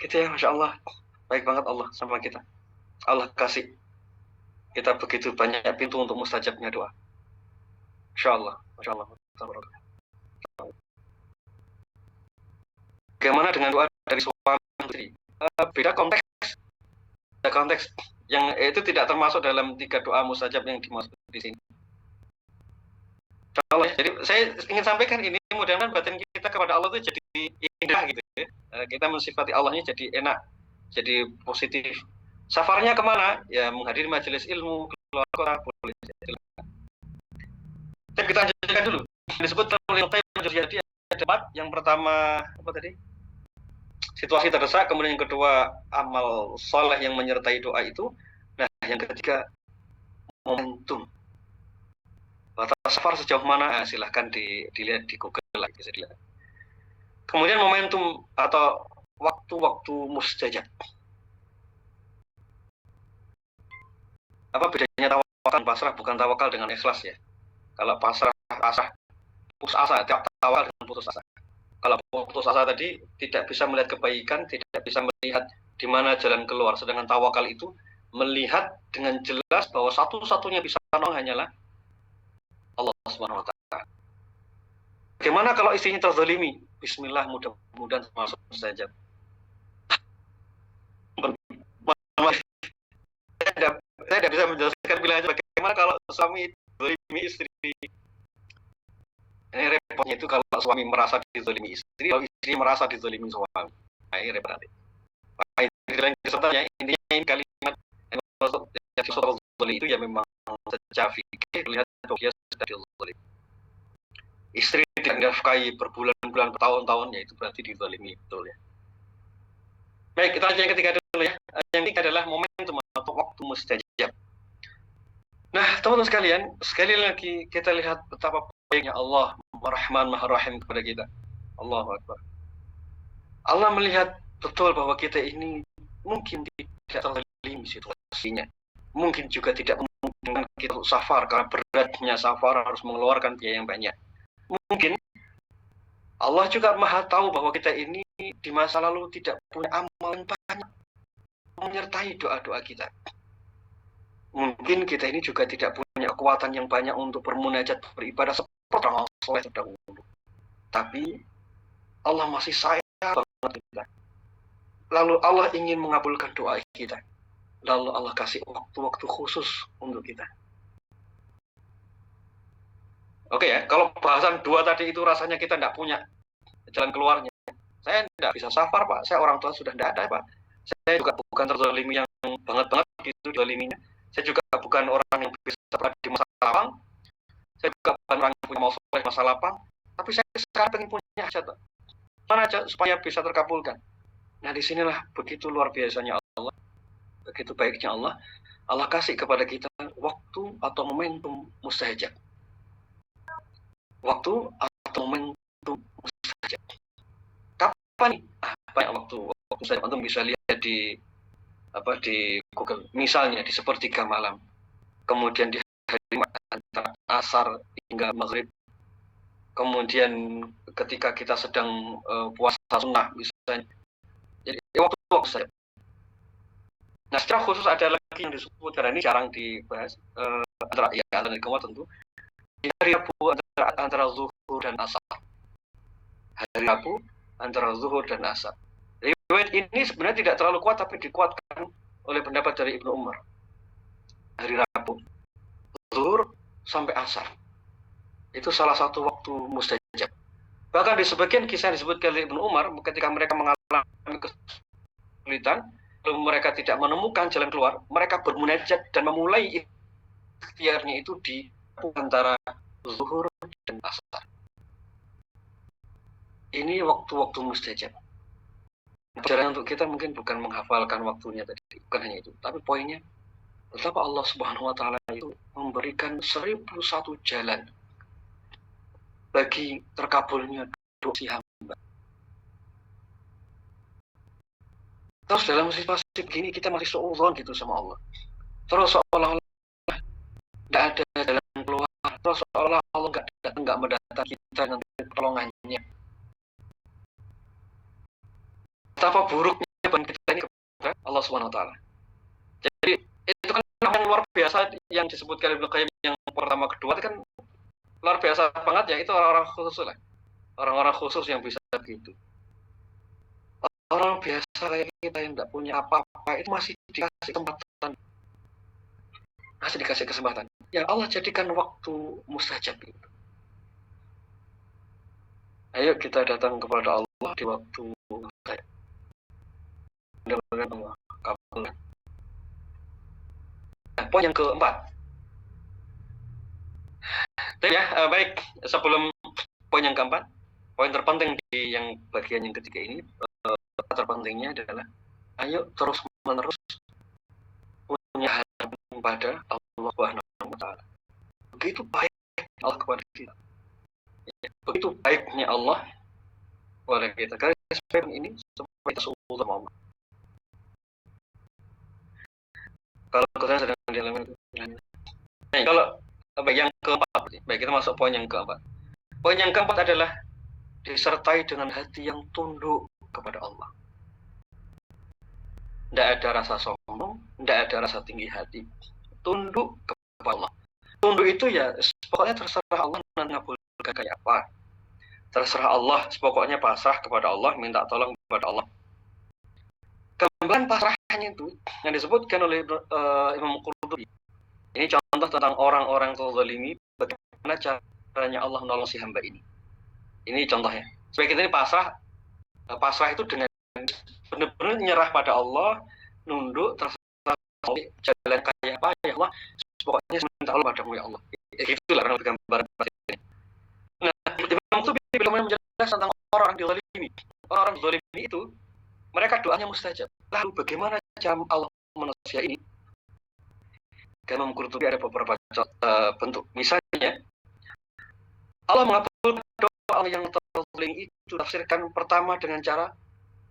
Gitu ya, Masya Allah. Baik banget Allah sama kita. Allah kasih kita begitu banyak pintu untuk mustajabnya doa. Insya Allah. Masya Allah. Bagaimana dengan doa dari suami? Beda konteks. Beda konteks. Yang itu tidak termasuk dalam 3 doa mustajab yang dimaksud di sini. Insya Allah. Jadi saya ingin sampaikan ini, mudah-mudahan batin kita kepada Allah itu jadi indah gitu ya. Kita mensifati Allahnya jadi enak, jadi positif. Safarnya kemana? Ya menghadiri majelis ilmu, keluar kota, boleh. Dan kita lanjutkan dulu. Disebut oleh Al-Qayyim ada 4. Yang pertama apa tadi? Situasi terdesak. Kemudian yang kedua amal soleh yang menyertai doa itu. Nah yang ketiga momentum. Batas safar sejauh mana? Nah, silahkan dilihat di Google lah, bisa dilihat. Kemudian momentum atau waktu-waktu mustajab. Apa bedanya tawakal pasrah? Bukan tawakal dengan ikhlas ya. Kalau pasrah putus asa, tawakal dengan putus asa. Kalau putus asa tadi tidak bisa melihat kebaikan, tidak bisa melihat di mana jalan keluar. Sedangkan tawakal itu melihat dengan jelas bahwa satu-satunya bisa menolong hanyalah Allah Subhanahu wa taala. Bagaimana kalau istrinya terzalimi? Bismillah, mudah-mudahan masuk mustajab. Saya tidak bisa menjelaskan pilihannya bagaimana kalau suami zalimi istri. Ini repotnya itu kalau suami merasa dizalimi istri, kalau istri merasa dizalimi suami. Nah, ini repot nanti. Intinya ini kalimat yang zalimi itu ya memang secara fikih lihat bahwa dia sudah dizalimi. Istri tidak dinafkahi berbulan-bulan, bertahun-tahun, ya itu berarti dizalimi, betul ya. Baik, kita lanjut yang ketiga dulu ya. Yang ketiga adalah momentum atau waktu mustajab. Nah, teman-teman sekalian, sekali lagi kita lihat betapa baiknya Allah, Rahman Maha Rahim kepada kita. Allahu Akbar. Allah melihat betul bahwa kita ini mungkin tidak terzalimi situasinya. Mungkin juga tidak memungkinkan kita untuk safar karena beratnya safar harus mengeluarkan biaya yang banyak. Mungkin Allah juga Maha tahu bahwa kita ini di masa lalu tidak punya amal yang banyak menyertai doa-doa kita. Mungkin kita ini juga tidak punya kekuatan yang banyak untuk bermunajat, beribadah seperti orang soleh terdahulu. Tapi Allah masih sayang banget kita. Lalu Allah ingin mengabulkan doa kita. Lalu Allah kasih waktu-waktu khusus untuk kita. Oke ya, kalau bahasan dua tadi itu rasanya kita tidak punya jalan keluarnya. Saya tidak bisa safar, Pak. Saya orang tua sudah tidak ada, Pak. Saya juga bukan terzalimi yang banget-banget gitu zaliminya. Saya juga bukan orang yang bisa berada di masa lapang. Saya juga bukan orang yang punya mau soleh masa lapang. Tapi saya sekarang pengen punya hajat. Mana aja supaya bisa terkabulkan. Nah, disinilah begitu luar biasanya Allah. Begitu baiknya Allah. Allah kasih kepada kita waktu atau momentum mustajab. Waktu atau momentum mustajab. Kapan nih? Banyak waktu mustajab. Antum bisa lihat di Google. Misalnya di sepertiga malam. Kemudian di hari antara asar hingga maghrib. Kemudian ketika kita sedang puasa sunnah misalnya. Jadi waktu saja. Nah, secara khusus ada lagi yang disebut karena ini jarang dibahas antara tentu di hari Rabu antara zuhur dan asar. Hari Rabu antara zuhur dan asar. Riwayat ini sebenarnya tidak terlalu kuat tapi dikuatkan oleh pendapat dari Ibnu Umar. Hari Rabu, zuhur sampai asar. Itu salah satu waktu mustajab. Bahkan di sebagian kisah yang disebutkan oleh Ibnu Umar ketika mereka mengalami kesulitan, lalu mereka tidak menemukan jalan keluar, mereka bermunajat dan memulai ikhtiarnya itu di antara zuhur dan asar. Ini waktu-waktu mustajab. Pelajaran untuk kita mungkin bukan menghafalkan waktunya tadi, bukan hanya itu, tapi poinnya betapa Allah Subhanahu wa taala itu memberikan 1001 jalan bagi terkabulnya doa si hamba. Terus dalam situasi begini kita masih seuzon gitu sama Allah. Terus seolah-olah tidak ada jalan keluar. Terus seolah-olah Allah nggak mendatangi kita nanti pertolongannya. Betapa buruknya beban kita ini kepada Allah Subhanahu wa taala. Jadi itu kan yang luar biasa yang disebutkan Ibnu Qayyim yang pertama kedua itu kan luar biasa banget ya, itu orang-orang khusus lah. Orang-orang khusus yang bisa begitu. Orang biasa kayak kita yang tidak punya apa-apa itu masih dikasih kesempatan. Masih dikasih kesempatan. Ya Allah jadikan waktu mustajab itu. Ayo kita datang kepada Allah di waktu mustajab. Mudah-mudahan Allah kabulkan. Nah, poin yang keempat. Ya, baik. Sebelum poin yang keempat, poin terpenting di yang bagian yang ketiga ini, terpentingnya adalah ayo terus-menerus punya harapan pada Allah Subhanahu wa taala. Begitu baik Allah kepada kita. Ya, begitu baiknya Allah kepada kita. Karena sebab ini supaya kita seutuh sama Allah. Kalau kita sedang di dalam itu. Nah, kalau yang keempat, baik kita masuk poin yang keempat. Poin yang keempat adalah disertai dengan hati yang tunduk kepada Allah. Tidak ada rasa sombong, tidak ada rasa tinggi hati. Tunduk kepada Allah. Tunduk itu ya, pokoknya terserah Allah nanti ngabulkan kayak apa. Terserah Allah, pokoknya pasrah kepada Allah, minta tolong kepada Allah. Gambaran pasrahnya itu yang disebutkan oleh Imam Qurtubi. Ini contoh tentang orang-orang terzalimi, bagaimana caranya Allah menolong si hamba ini. Ini contohnya. Supaya kita ini pasrah itu dengan benar-benar nyerah pada Allah, nunduk, terserah jalan kayak apa ya Allah, pokoknya minta Allah padamu ya Allah. Itulah orang gambaran ini. Nah, Imam Qurtubi bila menjelaskan tentang orang dizalimi. Orang dizalimi itu mereka doanya mustajab. Lalu bagaimana cara Allah manusia ini? Karena Imam Qurtubi ada beberapa bentuk. Misalnya Allah mengabulkan doa yang terzalimi itu tafsirkan pertama dengan cara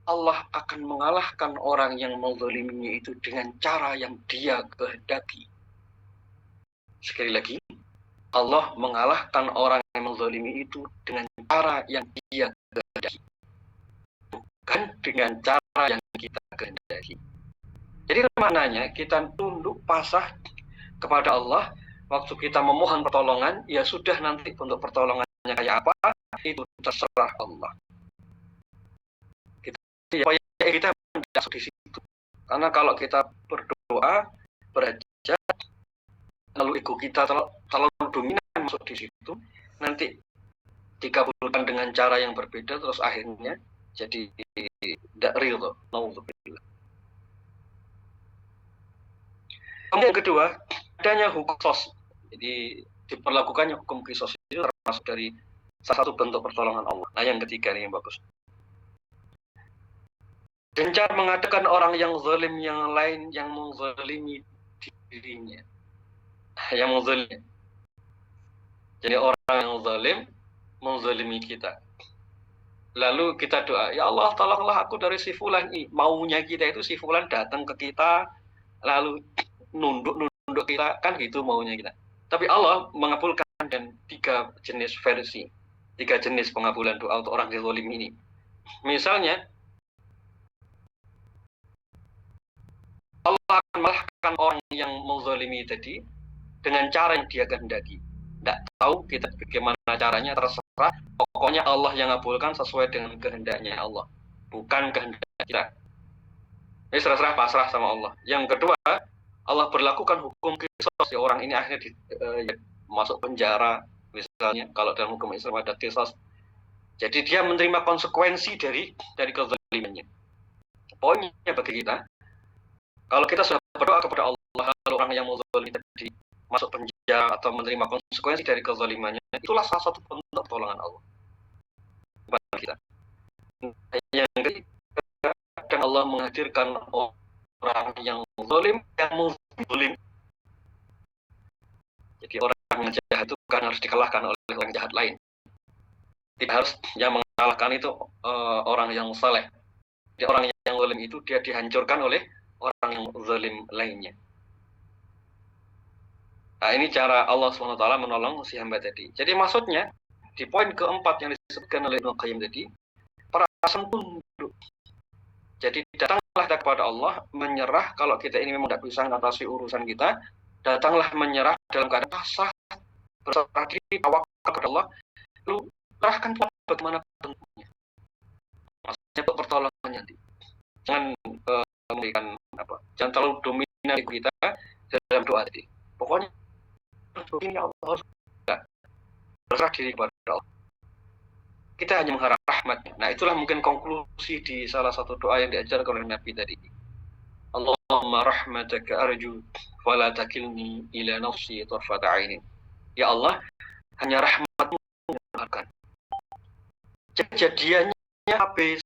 Allah akan mengalahkan orang yang menzaliminya itu dengan cara yang dia kehendaki. Sekali lagi, Allah mengalahkan orang yang menzalimi itu dengan cara yang dia kehendaki, bukan dengan cara yang kita kehendaki. Jadi maknanya kita tunduk pasrah kepada Allah. Waktu kita memohon pertolongan, ya sudah nanti untuk pertolongannya kayak apa, itu terserah Allah. Kita tidak masuk di situ. Karena kalau kita berdoa, berhajat, lalu ego kita terlalu dominan masuk di situ, nanti dikabulkan dengan cara yang berbeda, terus akhirnya jadi tidak real tuh. Kemudian yang kedua, adanya hukum qisos. Jadi diperlakukannya hukum qisos itu termasuk dari salah satu bentuk pertolongan Allah. Nah yang ketiga nih yang bagus. Gencar mengadakan orang yang zalim yang lain yang menzalimi dirinya. Yang menzalimi. Jadi orang yang zalim menzalimi kita. Lalu kita doa, ya Allah tolonglah aku dari si fulan ini. Maunya kita itu si fulan datang ke kita, lalu nunduk kita, kan gitu maunya kita. Tapi Allah mengabulkan dan tiga jenis pengabulan doa untuk orang yang zalim ini. Misalnya, Allah akan melahkan orang yang menzalimi tadi dengan cara yang dia kehendaki. Tidak tahu kita bagaimana caranya, terserah. Pokoknya Allah yang mengabulkan sesuai dengan kehendaknya Allah, bukan kehendak kita. Ini serah-serah pasrah sama Allah. Yang kedua, Allah berlakukan hukum qisos. Orang ini akhirnya masuk penjara, misalnya kalau dalam hukum Islam ada qisos. Jadi dia menerima konsekuensi dari kezalimannya. Poinnya bagi kita, kalau kita sudah berdoa kepada Allah, lalu orang yang menzalimi tadi masuk penjara atau menerima konsekuensi dari kezalimannya, itulah salah satu bentuk pertolongan Allah kepada kita. Yang ketiga, dan Allah menghadirkan orang yang zalim, jadi orang yang jahat itu kan harus dikalahkan oleh orang jahat lain. Tidak harus yang mengalahkan itu orang yang saleh. Jadi orang yang zalim itu dia dihancurkan oleh orang yang zalim lainnya. Nah ini cara Allah SWT menolong si hamba tadi. Jadi maksudnya di poin keempat yang disebutkan oleh Ibnu Qayyim tadi, perasaan tunduk. Jadi datanglah kita kepada Allah, menyerah. Kalau kita ini memang tidak bisa mengatasi urusan kita, datanglah menyerah dalam keadaan pasrah, berserah diri, tawakal kepada Allah, lalu serahkan bagaimana bentuknya. Maksudnya untuk pertolongan nanti. Jangan memberikan jangan terlalu dominan kita dalam doa tadi. Pokoknya ini Allah harus berserah diri kepada Allah. Kita hanya mengharap rahmatnya. Nah itulah mungkin konklusi di salah satu doa yang diajarkan oleh Nabi tadi. Allahumma rahmataka arju fala takilni ila nafsi tarfata ainin. Ya Allah, hanya rahmatmu yang mengharapkan. Kejadiannya habis,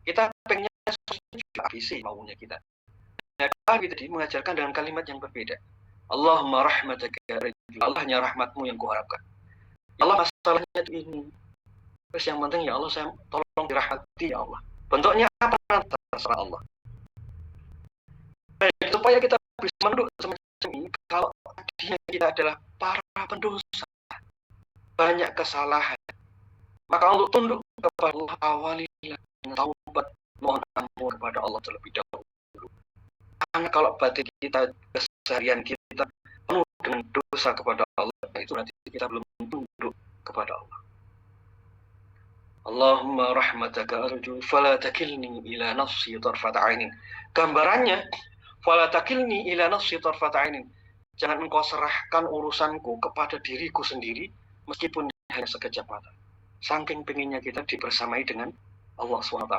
kita pengennya habis maunya kita. Nabi tadi mengajarkan dengan kalimat yang berbeda. Allahumma rahmataka arju. Allah hanya rahmatmu yang kuharapkan. Ya Allah, masalahnya itu ini. Terus yang penting ya Allah, saya tolong dirahmati ya Allah. Bentuknya apa terserah Allah. Dan supaya kita bisa menunduk semacam ini, kalau tadinya kita adalah para pendosa, banyak kesalahan, maka untuk tunduk kepada Allah, awalilah taubat, mohon ampun kepada Allah terlebih dahulu. Karena kalau batin kita, keseharian kita penuh dengan dosa kepada Allah, itu berarti kita belum tunduk kepada Allah. Allahumma rahmataka arju fala takilni ila nafsi tarfata ainin. Gambarannya, fala takilni ila nafsi tarfata ainin. Jangan engkau serahkan urusanku kepada diriku sendiri meskipun hanya sekejap mata. Saking pengennya kita dibersamai dengan Allah SWT.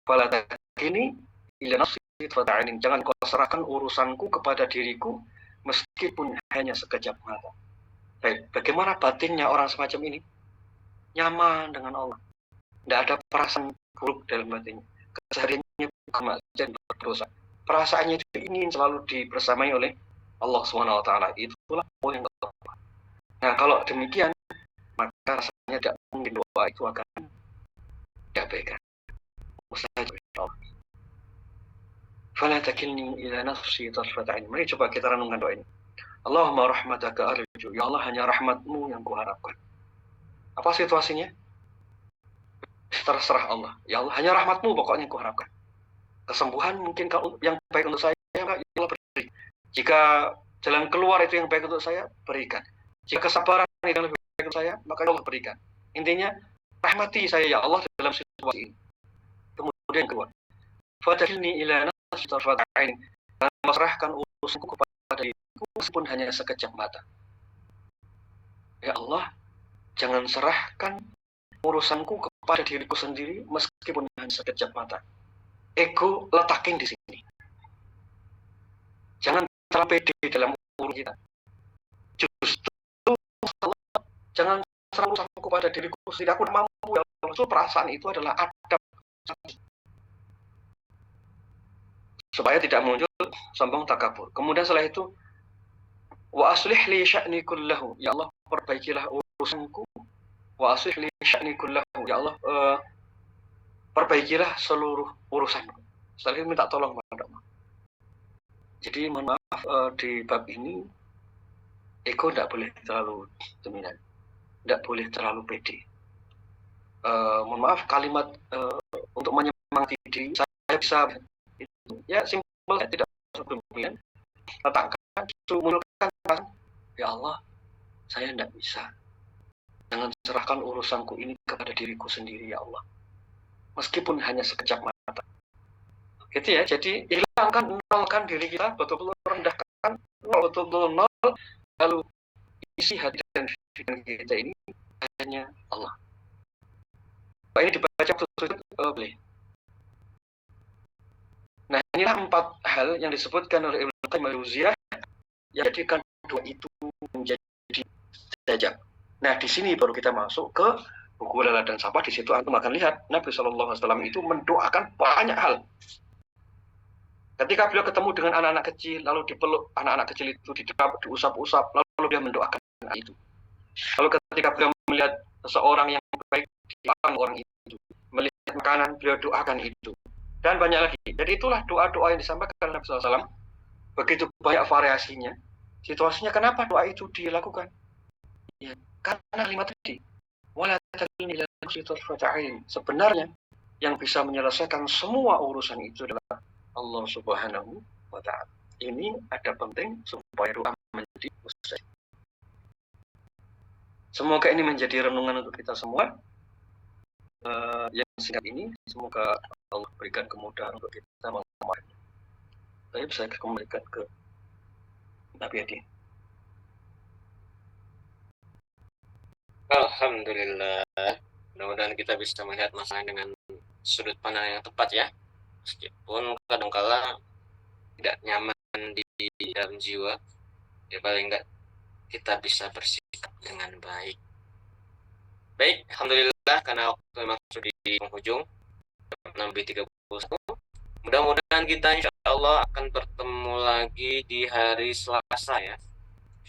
Fala takilni ila nafsi tarfata ainin. Jangan engkau serahkan urusanku kepada diriku meskipun hanya sekejap mata. Baik, bagaimana batinnya orang semacam ini? Nyaman dengan Allah, tidak ada perasaan buruk dalam hatinya, kesehariannya kemaksiatan berdosa, perasaannya itu ingin selalu dibersamai oleh Allah SWT. Itulah poin yang keempat. Nah kalau demikian, maka rasanya tidak mungkin doa itu akan diabaikan. Fala takilni ila nafsi tarfata ain. Mari coba kita renungkan doa ini. Allahumma rahmataka arju. Ya Allah, hanya rahmatmu yang kuharapkan. Apa situasinya? Terserah Allah. Ya Allah, hanya rahmatmu pokoknya yang kuharapkan. Kesembuhan mungkin kalau yang baik untuk saya, ya Allah beri. Jika jalan keluar itu yang baik untuk saya, berikan. Jika kesabaran itu yang lebih baik untuk saya, maka Allah berikan. Intinya, rahmati saya ya Allah dalam situasi ini. Kemudian kedua, fadhilni ila nafsi tarfat ain, dan serahkan urusanku kepada diriku meskipun hanya sekejap mata. Ya Allah, jangan serahkan urusanku kepada diriku sendiri meskipun hanya sekejap mata. Ego letakin di sini. Jangan terlalu pede dalam urusan kita. Justru jangan serah urusanku kepada diriku sendiri. Aku mampu ya Allah. Justru perasaan itu adalah adab. Supaya tidak muncul sombong takabur. Kemudian setelah itu, wa aslih li sya'ni kullahu. Ya Allah, perbaikilah urusanku. Wa aslih li sya'ni kullahu. Ya Allah, perbaikilah seluruh urusanku. Setelah itu minta tolong pada Allah. Jadi mohon maaf, di bab ini ego tidak boleh terlalu dominan, tidak boleh terlalu pede. Mohon maaf, kalimat untuk menyemangati diri saya bisa itu ya simpel, tidak dominan. Letakkan, munculkan, ya Allah, saya tidak bisa. Jangan serahkan urusanku ini kepada diriku sendiri ya Allah, meskipun hanya sekejap mata. Gitu ya, jadi hilangkan, nolkan diri kita, betul-betul rendahkan, betul-betul nol, lalu isi hati dan pikiran kita ini hanya Allah. Pak ini dibaca sujud boleh. Nah, inilah 4 hal yang disebutkan oleh Ibnu Qayyim al-Jauziyah yang jadikan doa itu menjadi sajak. Nah, di sini baru kita masuk ke buku Lala dan Sapa. Di situ antum akan lihat Nabi SAW itu mendoakan banyak hal. Ketika beliau ketemu dengan anak-anak kecil, lalu dipeluk anak-anak kecil itu, diusap-usap, lalu dia mendoakan itu. Lalu ketika beliau melihat seseorang yang baik, didoakan orang itu. Melihat makanan, beliau doakan itu. Dan banyak lagi. Jadi itulah doa-doa yang disampaikan Nabi SAW. Begitu banyak variasinya. Situasinya kenapa doa itu dilakukan? Ya, karena kalimat tadi. Sebenarnya yang bisa menyelesaikan semua urusan itu adalah Allah Subhanahu wa Ta'ala. Ini ada penting supaya doa menjadi mustajab. Semoga ini menjadi renungan untuk kita semua. Yang singkat ini, semoga Allah berikan kemudahan untuk kita mengamalkannya. Saya bisa kembalikan ke Nabi Adi. Alhamdulillah. Mudah-mudahan kita bisa melihat masalah dengan sudut pandang yang tepat ya. Meskipun kadangkala tidak nyaman di dalam jiwa, ya paling enggak kita bisa bersikap dengan baik. Baik, alhamdulillah karena waktu memang sudah di penghujung 6:31. Mudah-mudahan kita insya Allah akan bertemu lagi di hari Selasa ya.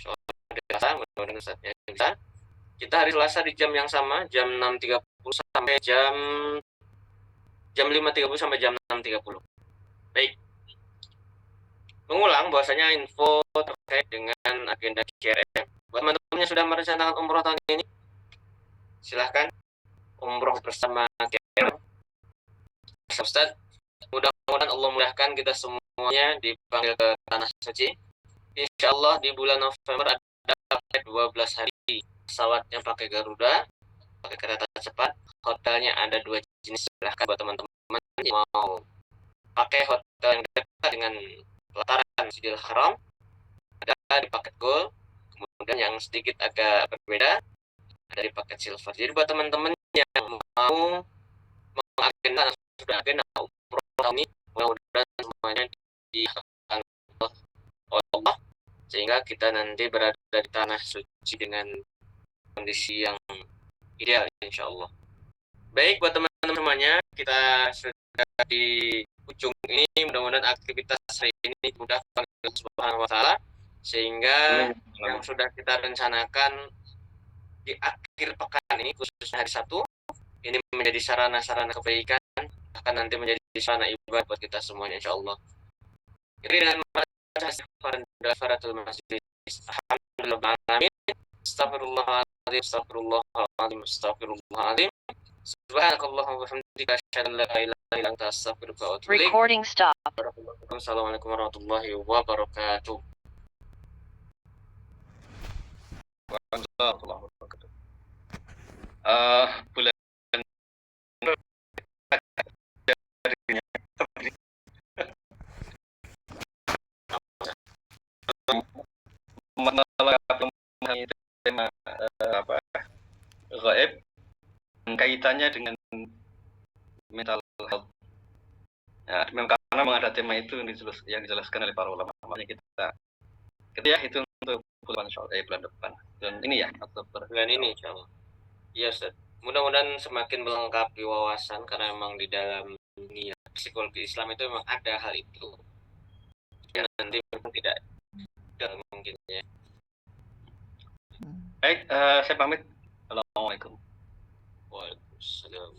Mudah-mudahan saatnya bisa. Kita hari Selasa di jam yang sama, jam 6.30 sampai jam 5.30 sampai jam 6.30. Baik. Mengulang bahwasanya info terkait dengan agenda KRM. Buat teman-teman yang sudah merencanakan umroh tahun ini, silahkan umroh bersama KRM. Ustaz, mudah-mudahan Allah mudahkan kita semuanya dipanggil ke tanah suci. Insya Allah di bulan November ada 12 hari. Pesawatnya pakai Garuda, pakai kereta cepat. Hotelnya ada 2 jenis. Silahkan buat teman-teman yang mau pakai hotel yang dekat dengan pelataran Masjidil Haram, ada di paket Gold. Kemudian yang sedikit agak berbeda ada di paket Silver. Jadi buat teman-teman yang mau mengagendakan sudah agenda umroh tahun ini, mudah-mudahan semuanya diharapkan oleh Allah sehingga kita nanti berada di tanah suci dengan kondisi yang ideal insya Allah. Baik, buat teman-teman semuanya, kita sudah di ujung ini. Mudah-mudahan aktivitas hari ini mudah Allah Subhanahu wa Ta'ala sehingga yang sudah kita rencanakan di akhir pekan ini, khususnya hari Sabtu, ini menjadi sarana-sarana kebaikan, akan nanti menjadi sarana ibadah buat kita semuanya insya Allah. Jadi dengan membaca Faratul Masjid, alhamdulillah, astagfirullahaladzim, astagfirullahaladzim, astagfirullahaladzim, subhanakallahumma wa bihamdika, asyhadu an la ilaha illa anta, astaghfiruka wa atubu ilaik. Recording stop. Assalamualaikum warahmatullahi wabarakatuh. Waalaikumsalam warahmatullahi wabarakatuh. Bulan memahami tema gaib, kaitannya dengan mental health. Nah, karena memang ada tema itu yang dijelaskan oleh para ulama. Makanya kita ya itu untuk bulan depan. Dan ini ya Oktober. Bulan ini insyaallah. Iya Ustaz. Mudah-mudahan semakin melengkapi wawasan karena memang di dalam dunia psikologi Islam itu memang ada hal itu. Ya, nanti memang tidak mungkin ya. Baik, saya pamit. Assalamualaikum. Waalaikumsalam.